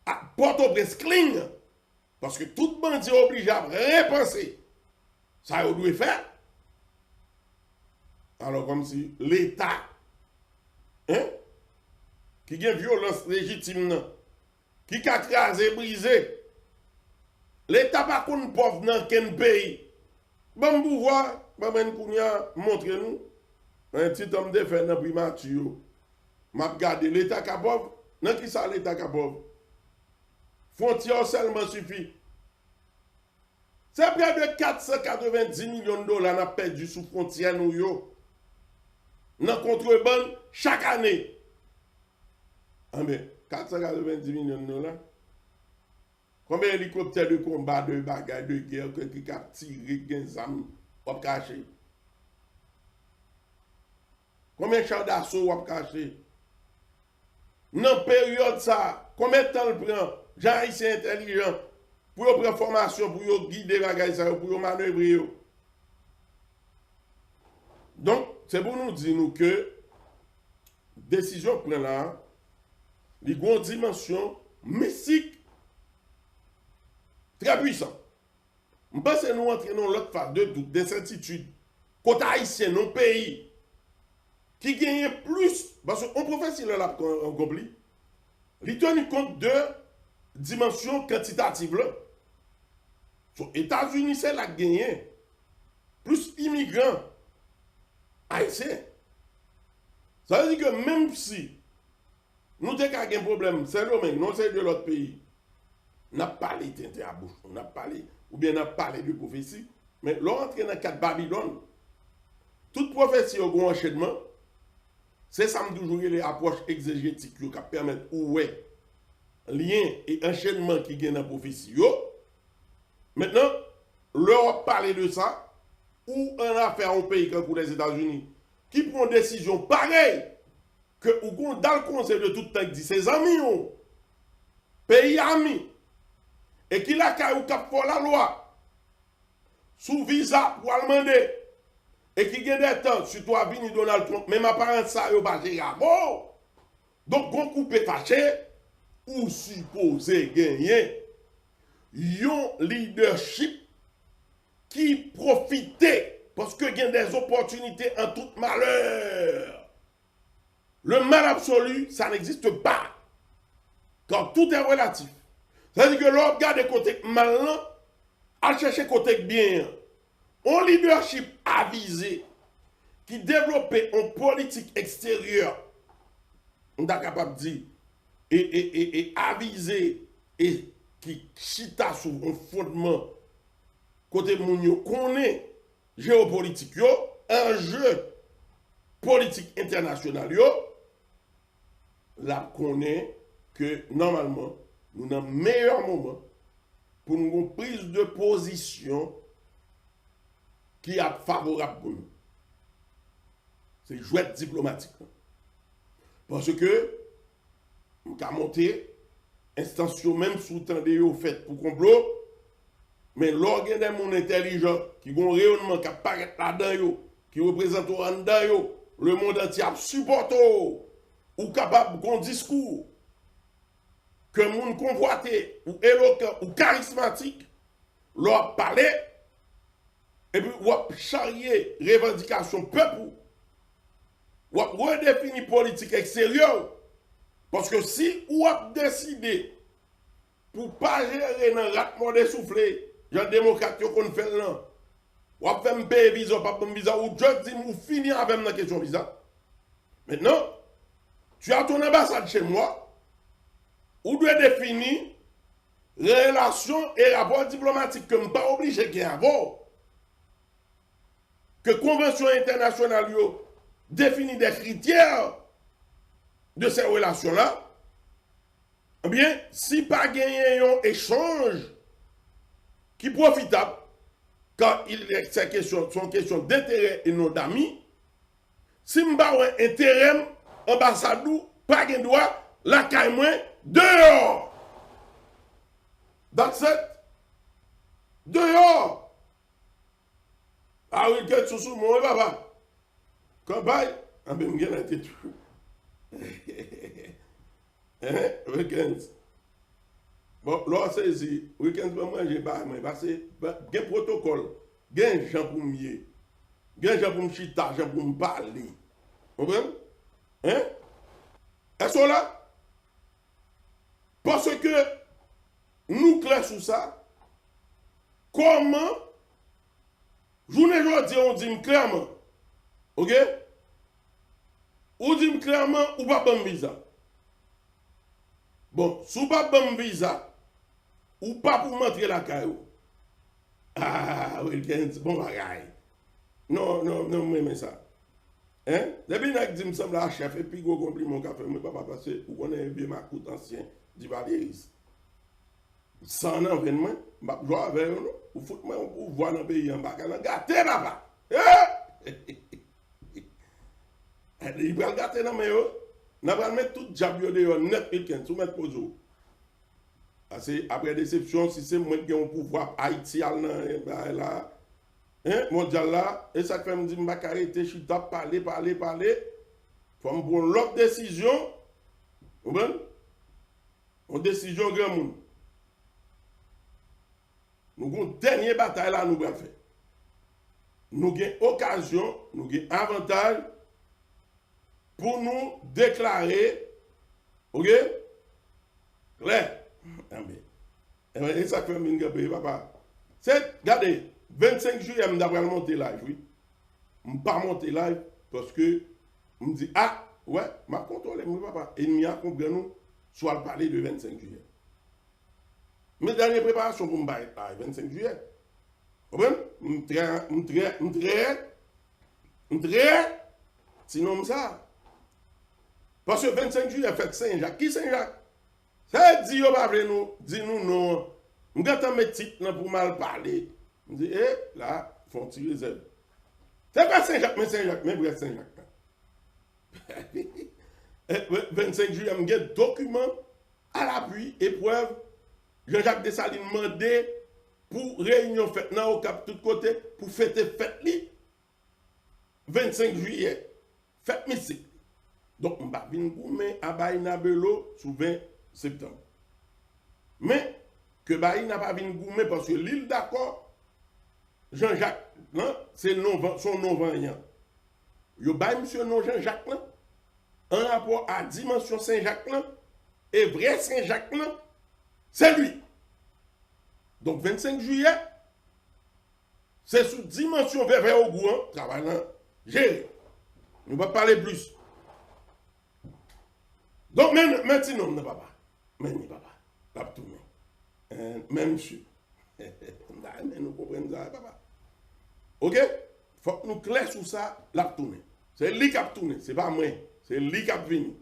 À Port-au-Prince cling. Parce que tout bandit est obligé à repenser. Ça, il doit faire. Alors, comme si l'État, qui a une violence légitime, qui a crasé, brisé, l'État pas qu'on pauvre dans quel pays. Bon pouvoir, ben kounya montre nous un petit homme de fait dans primature. M'a regardé l'État capable, dans qui ça l'État capable. Frontière seulement suffit. C'est près de 490 millions de dollars n'a perdu sous frontière nous yo. Dans contrebande chaque année. Ah mais 490 millions de dollars. Combien d'hélicoptères de combat, de bagages, de guerre, qui a tiré, des armes, ou caché? Combien de chars d'assaut ou caché? Dans la période ça, combien de temps le prend? Jean-Haïtien intelligent pour prendre formation, pour guider la gueule, pour manœuvrer. Donc, c'est pour nous dire que décision prend là, il y a une dimension mystique très puissante. Je pense que nous entrons dans l'autre phase de doute, d'incertitude, côté haïtien, non pays, qui gagne plus, parce qu'on professeur là, accompli, il tient compte de dimension quantitative. Sur les États-Unis, c'est la gagné plus immigrants haïtiens. Ça veut dire que même si nous avons un problème, c'est le même, non c'est de l'autre pays, on n'a pas parlé de à bouche, on a parlé, ou bien on a parlé de prophétie, mais l'entrée dans le cadre Babylone, toute prophétie au grand enchaînement, c'est ça toujours les approches exégétiques qui permettent ouais lien et enchaînement qui gagne dans la prophétie. Maintenant, l'Europe parle de ça, ou on a fait un pays comme les États-Unis, qui prend une décision pareille que dans le conseil de tout le temps dit ses amis, pays amis, et qui a cap pour la loi, sous visa pour le demander, et qui gagne des temps, surtout à Vini Donald Trump, même apparemment ça, il va gérer. Bon, donc, on coupe fâché, ou supposé gagner, un leadership qui profitait parce qu'il y a des opportunités en tout malheur. Le mal absolu, ça n'existe pas. Quand tout est relatif. C'est-à-dire que l'on regarde côté malin, à chercher côté bien. Un leadership avisé qui développait une politique extérieure, on est capable de dire, et avisé, et qui chita sur un fondement côté mounio connaît géopolitique yo, enjeu politique international yo, là connaît que normalement nous avons un meilleur moment pour une prise de position qui est favorable pour nous. C'est jouet diplomatique. Parce que nous avons monté instantion même sous-tendé au fait pour complot, mais l'organe des monde intelligent qui ont un rayonnement qui apparaît là-dedans, qui représente le monde entier supporte ou capable d'un discours que le monde convoité ou éloquent ou charismatique leur parler et puis ou charrier revendication peuple ou redéfinir politique extérieure. Parce que si vous avez décidé pour ne pas gérer dans le ratement des soufflés, genre démocrate qu'on fait là, vous avez fait un pays visa, pas un visa, ou je dis, vous finissez avec la question visa. Maintenant, tu as ton ambassade chez moi, vous devez définir relations et rapports diplomatiques que je ne suis pas obligé d'y avoir. Que la Convention internationale définit des critères de ces relations-là, eh bien, si pas gagner un échange qui est profitable, quand c'est question d'intérêt et non d'amis, si je n'ai pas un intérêt, ambassadeur, pas de droit, la caille moins, dehors. That's it. Dehors. Ah oui, quel sous mon papa. Campagne, ah ben, je vais tout. Weekend. Bon, là, c'est ici. Weekend, moi, j'ai pas, mais parce que, il y a un protocole, il y a un gens pour me il y a un gens pour me chita, gens pour me parler. Vous comprenez? Hein? Est-ce que là? Parce que nous clair sur ça, comment, journée aujourd'hui, on dit clairement, ok? Ou dit clairement, ou pas bon visa. Bon, si ou pas bon visa, ou pas pour montrer la caillou. Ah, week-end, bon bagaille. Non, mais ça. Hein? Depuis que je me semble à chef, et puis gros compliment qu'a fait, moi, papa, parce que vous connaissez bien ma coute ancien du Valéris. 100 ans, 20 mois, je vais jouer avec eux, ou foutre-moi, ou voir dans le pays en bas, gâtez papa. Il va gâter dans mes yeux. On va mettre tout le diable dehors, net week-end, sous mettre pour jour. Parce que après déception, si c'est moi qui ai un pouvoir Haïti là, mondial là, et ça fait me dire, je vais arrêter, je suis parler. Faut me prendre l'autre décision. Vous comprenez? Une décision grand monde. Nous avons une dernière bataille là, nous allons faire. Nous avons occasion, nous avons avantage pour nous déclarer, ok? Claire. Et ça fait une papa. C'est, regardez, 25 juillet, je vais monter live, oui. Je ne vais pas monter live parce que je me dis, ah, ouais, je contrôle mon papa. Et nous avons compris nous, soit parler de 25 juillet. Mes dernières préparations pour me battre le 25 juillet. Vous comprenez? Je très, sinon ça. Parce que 25 juillet, fête Saint-Jacques. Qui Saint-Jacques? Ça dit, dis-nous non. Je vais mettre titre pour mal parler. Je dis, là, il faut tirer réserve. C'est pas Saint-Jacques, mais bref, Saint-Jacques. 25 juillet, je vais document à l'appui, épreuve. Jean-Jacques Dessalines demandé pour réunion faite dans au cap tout côté pour fêter fête li 25 juillet fête mystique. Donc on va venir goumer à Baïna Belo sous 20 septembre. Mais que Baïna pas venir goumer parce que l'île d'accord Jean-Jacques c'est son nom variant. Yo baï monsieur non Jean-Jacques là en rapport à dimension Saint-Jacques là et vrai Saint-Jacques là c'est lui. Donc 25 juillet, c'est sous dimension vers au goût, travaillant, gérer. Nous ne va pas parler plus. Donc maintenant, non, papa. Maintenant, papa. La tourner. Même monsieur. Nous comprenons ça, papa. Ok? Faut que nous clairs sur ça, la tourner. C'est lui qui a tourné, c'est pas moi. C'est lui qui a venu.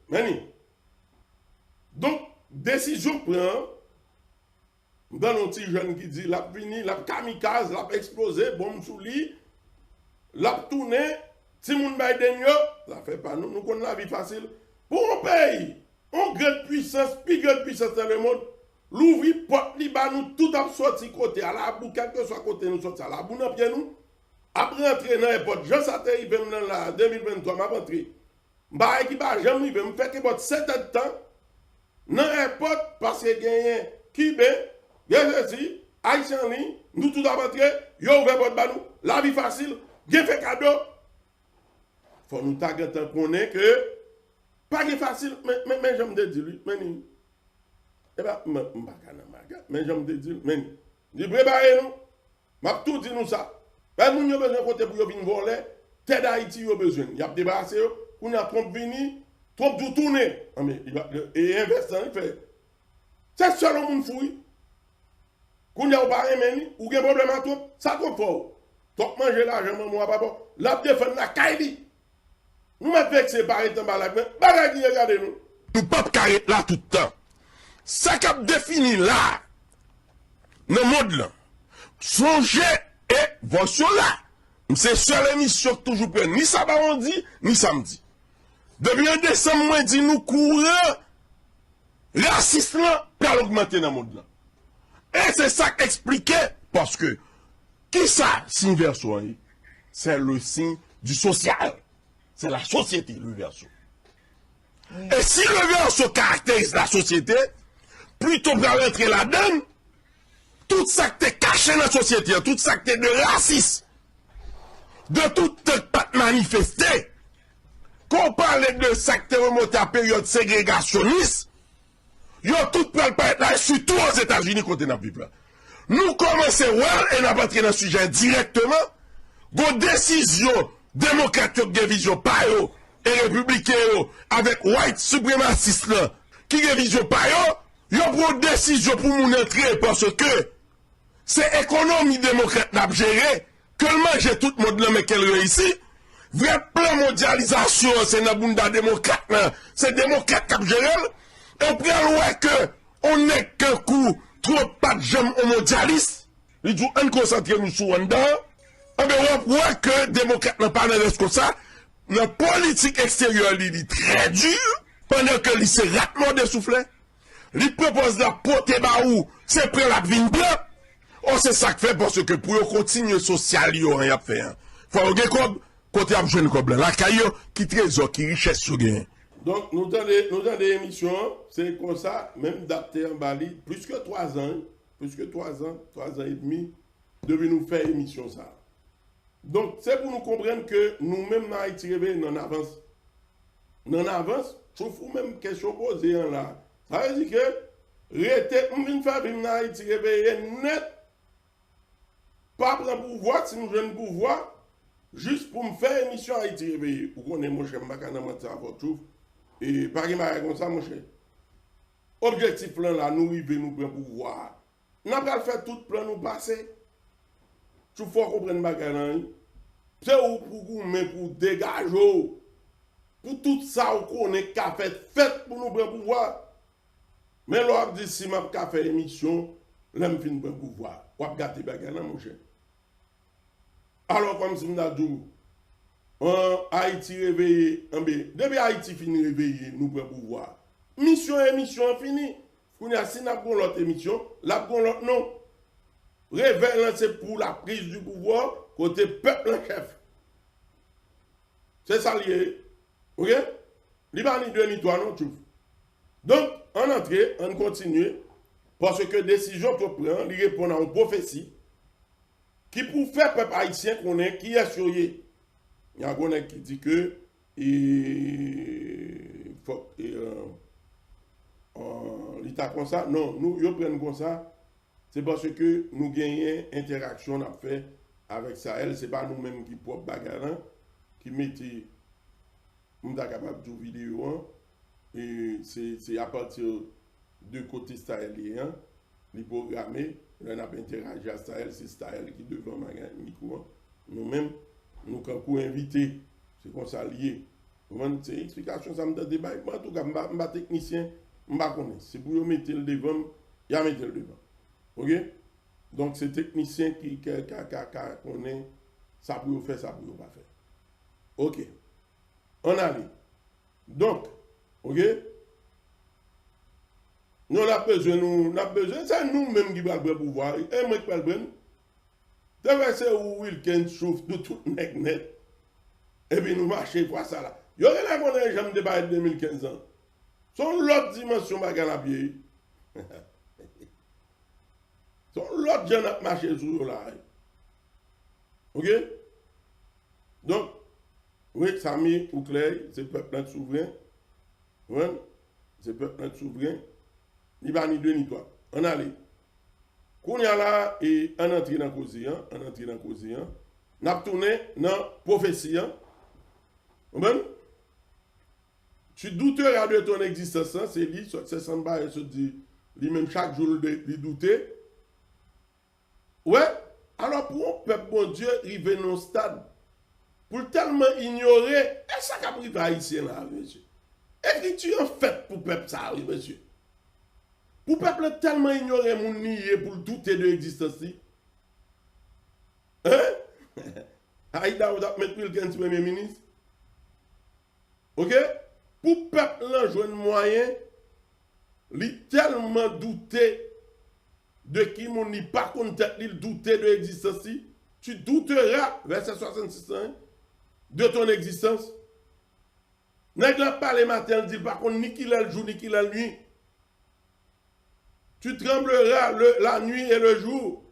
Maintenant. Donc, décision prend. Dans nos petits jeunes qui dit la fini, la kamikaze, la explosé, bombe sous lit, la tourné, si moun Biden yo, ça fait pas nous connaissons la vie facile. Pour un pays, on grande puissance, plus grande puissance dans le monde, l'ouvrir porte li ba nous tout a sorti côté à la bout quel que soit côté nous sorti à la bout dans pied nous. Après entrer dans l'airport, Jean Saté il dans la 2023 m'a rentré. Ba qui ba jamais me fait que 7 ans de temps dans l'airport parce que gagné qui ben si, Haïtien, nous tout d'abord, yo ouvert votre banou, la vie facile, bien fait cadeau. Faut nous taguer tant qu'on est que, pas que facile, mais j'aime te dire lui, mais eh ben, mais j'aime te dire, mais, dis préparez-nous, m'a tout dit nous ça. Ben, nous avons besoin de côté pour venir voler, tête d'Haïti, yo besoin. Y a débarrassé, on a trompe vini, trompe tout tourner. Et investir, il fait. C'est seul au monde fouille. Quand vous n'avez pas aimé, vous avez un problème à tout, ça compte fort. Donc, manger l'argent, moi, papa, la défense, la caille. Nous m'avons vexé par exemple, mais regardez nous. Nous ne pouvons pas carrer là tout le temps. Ça qui a défini là, dans le monde là, songez et version là. C'est seule émission que toujours prenne, ni ça dit, ni samedi. Depuis un décembre, moi, dit nous courons, raciste là, pour augmenter dans le monde là. Et c'est ça qu'expliquait, parce que, qui ça, signe verso? C'est le signe du social. C'est la société, le verso. Et si le verso caractérise la société, plutôt pour rentrer là-dedans, tout ça qui est caché dans la société, tout ça qui est de racisme, de toute pas manifesté, qu'on parle de ça qui est remonté à période ségrégationniste, yo tout peut être là, surtout aux États-Unis côté n'a plus là. Nous commençons et n'a pas entré dans le sujet directement. Vos décisions démocrates de vision par eux et républicains avec white suprémacistes là, qui ont vision par eux, yo prend décision pour nous entrer parce que c'est économie démocrate n'a géré que le manger tout le monde là mais qu'elle réussit. Vrai plan mondialisation c'est na bunda démocrate là, c'est démocrate qui a géré. On prend loin que on n'est qu'un coup trop pas de jambes mondialistes. Il dit on concentre nous sur Rwanda. On voit que démocrate n'a pas de comme ça. La politique extérieure il est très dur pendant que c'est rapidement dessoufflé. il propose la pote baou, c'est prêt la vin blanc. Oh, c'est ça que fait parce que pour continuer social, il y a fait. Faut que comme côté à jeune comme la caillou qui trésor qui richesse sur gain. Donc nous avons des émissions, c'est comme ça, même daté en Bali, plus que 3 ans, 3 ans et demi, depuis nous faire émission ça. Donc c'est pour nous comprendre que nous-mêmes dans Haïti réveil en avance. En avance, je trouve même question posée là. Ça veut dire que rete m'vin faire vivre dans Haïti réveil net. Pas prendre pouvoir si nous jeunes pouvoir juste pour me faire émission à Haïti réveillé. Pour qu'on ait mon cher Mbakana mentir à votre trouve. Et pas comme ça, mon cher. Objectif plan là, nous arrivons, nous prenons pouvoir. Nous n'avons pas fait tout plan nous passer. Tu faut comprendre Mbakana. C'est pour dégager. Pour tout ça, on est qu'à fait pour nous prendre pouvoir. Mais l'on dit si je vais faire émission, là, je vais prendre pouvoir. On va gâter Mbakana, mon cher. Alors, comme si nous avons dit, Haïti réveillé, depuis Haïti fini réveillé, nous prenons pouvoir. Mission finie. On a si nous avons l'autre émission, là, nous l'autre non. Réveil, c'est pour la prise du pouvoir, côté peuple en chef. C'est ça lié. Ok? Il n'y a pas ni deux ni trois, non, tout. Donc, en entrée, on continue, parce que décision qu'on prend, il répond à une prophétie. Qui pour faire peuple haïtien qu'on est, qui est sur lui. Il y a un gars qui dit que l'État comme ça, non, nous prenons comme ça, c'est parce que nous gagnons interaction à faire avec Sahel, ce n'est pas nous-mêmes qui propre bagarre, qui mettez, nous sommes capables de faire une vidéo, et c'est à partir de côté sahélien, les programmer. On a interagi à Sahel, c'est Sahel qui devant ma micro. Nous-mêmes, nous avons invité, c'est comme ça lié. C'est une explication, ça me donne des bails. En tout cas, je ne suis pas technicien, je ne connais pas. C'est pour mettre le devant, il y a mettre le devant. Ok? Donc, c'est technicien qui connaît, ça pour faire, ça pour pas faire. Ok. On a dit. Donc, ok? Nous avons besoin, c'est nous-mêmes qui avons le pouvoir. Et moi qui avons le pouvoir. C'est où Wilkins chauffe de tout net. Et puis nous marchons pour ça là. Il y a rien qu'on a jamais débattu de 2015 ans. Son l'autre dimension bagarre à pied. Son l'autre jeune a marché sur là. Ok? Donc, oui, Samy ou Clay, c'est le peuple souverain. Oui, c'est le peuple souverain. Ni pas ni deux ni trois. On allait. Qu'on y a là et on entre dans cause, on a tourné dans prophétie. Tu douteras de ton existence, c'est lui, c'est Samba et se dit, lui-même chaque jour de douter. Ouais, alors pour un peuple, bon Dieu, il vient dans stade, pour tellement ignorer, et ça qu'a pris haïtien là, monsieur. Écriture en fait pour peuple ça, oui, monsieur. Pour peuple tellement ignorer mon nier pour douter de l'existence. Hein? Aïda, vous avez mis Wilkins premier ministre. Ok? Pour peuple là, jouer un moyen, il tellement douter de qui mon ni pas contre il douter de l'existence. Tu douteras, verset 66, hein, de ton existence. N'est-ce pas les matins, dit par contre, ni qu'il a le jour, ni qu'il a la nuit. Tu trembleras la nuit et le jour.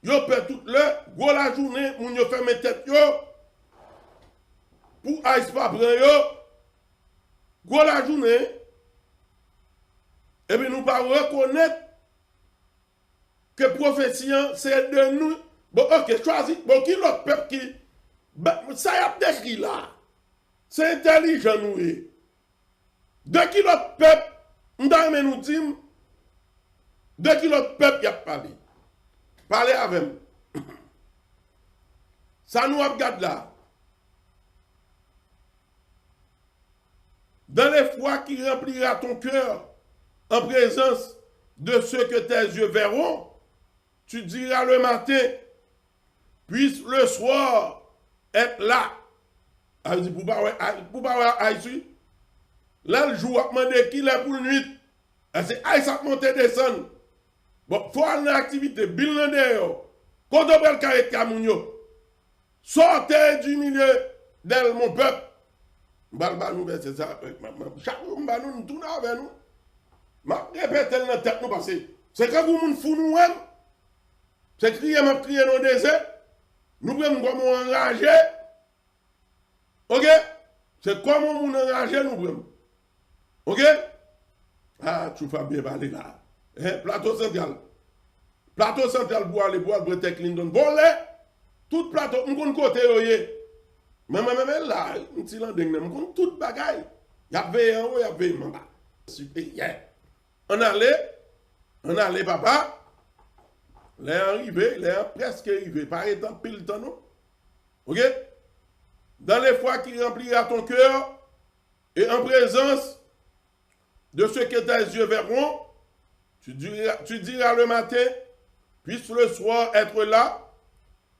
Yo peut toute l'heure, go la journée, moun yo ferme tête yo. Pour aïs pas prendre yo. Go la journée. Et puis nous pas reconnaître que prophétie c'est de nous. Bon, ok, choisis. Bon, qui l'autre peuple qui. Ça y a décrit là. C'est intelligent nous. De qui l'autre peuple, nous dit. De qui l'autre peuple y a parlé. Parlez avec moi. Ça nous regarde là. Dans les fois qui remplira ton cœur en présence de ceux que tes yeux verront, tu diras le matin, puisse le soir être là. Elle dit, pour pas Haïti. Là, le jour a demandé qui est pour la nuit. C'est Aïssa monter descendre. Bon, faut aller en activité, bill nan dehors. Quand on prend le carré de Kamounio, sortez du milieu d'elle, mon peuple. Balba nous, c'est ça. Chaque jour, nous tourne avec nous. Je répète dans la tête, nous parce que c'est quand vous fou nous-mêmes. C'est crier dans le désert. Nous prenons comme on enragé. Ok? C'est comme on enragé, nous prenons. Ok? Ah, tu vas bien parler là. Plateau central. Plateau central pour aller boire Bretagne Clinton. Volé. Tout plateau, on compte côté. Mais là, on dit là, on compte tout bagaille. Il y avait un haut, il y avait un bas. Super. On allait, papa. Les arrivé, les presque arrivé. Par exemple, pile temps, non? Ok? Dans les fois qui remplira ton cœur et en présence de ceux que tes yeux verront, tu diras le matin, puisse le soir être là,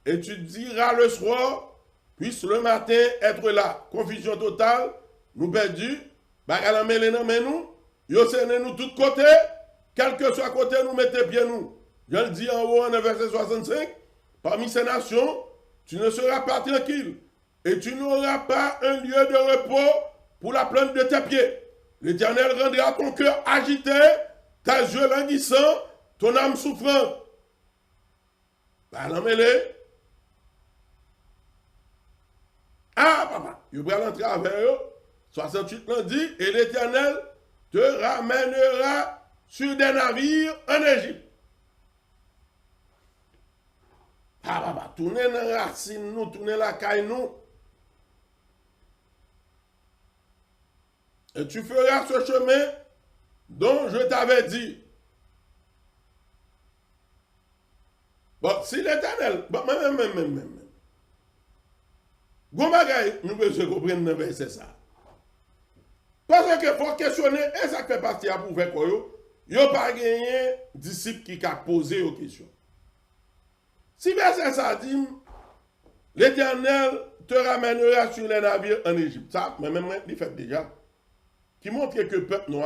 et tu diras le soir, puisse le matin être là. Confusion totale, nous perdus, bagarre mêlé dans nous, yo séné nous tous côtés, quel que soit côté nous mettez pieds nous. Je le dis en haut en verset 65, parmi ces nations, tu ne seras pas tranquille, et tu n'auras pas un lieu de repos pour la plante de tes pieds. L'Éternel rendra ton cœur agité, tes yeux languissants, ton âme souffrante. Bah, mêlé. Ah, papa, il va rentrer avec eux. 68 l'an dit, et l'Éternel te ramènera sur des navires en Égypte. Ah, papa, tournez dans la racine, nous, tournez la caille, nous. Et tu feras ce chemin dont je t'avais dit. Bon, si l'Éternel, bon, même. Gon bagay, nous devons comprendre dans le verset ça. Parce qu'il faut questionner, et ça fait partie à pour faire quoi, il n'y a pas gagné disciple qui a posé aux questions. Si verset ça dit, l'Éternel te ramènera sur les navires en Égypte. Ça, même il fait déjà. Qui montre que le peuple noir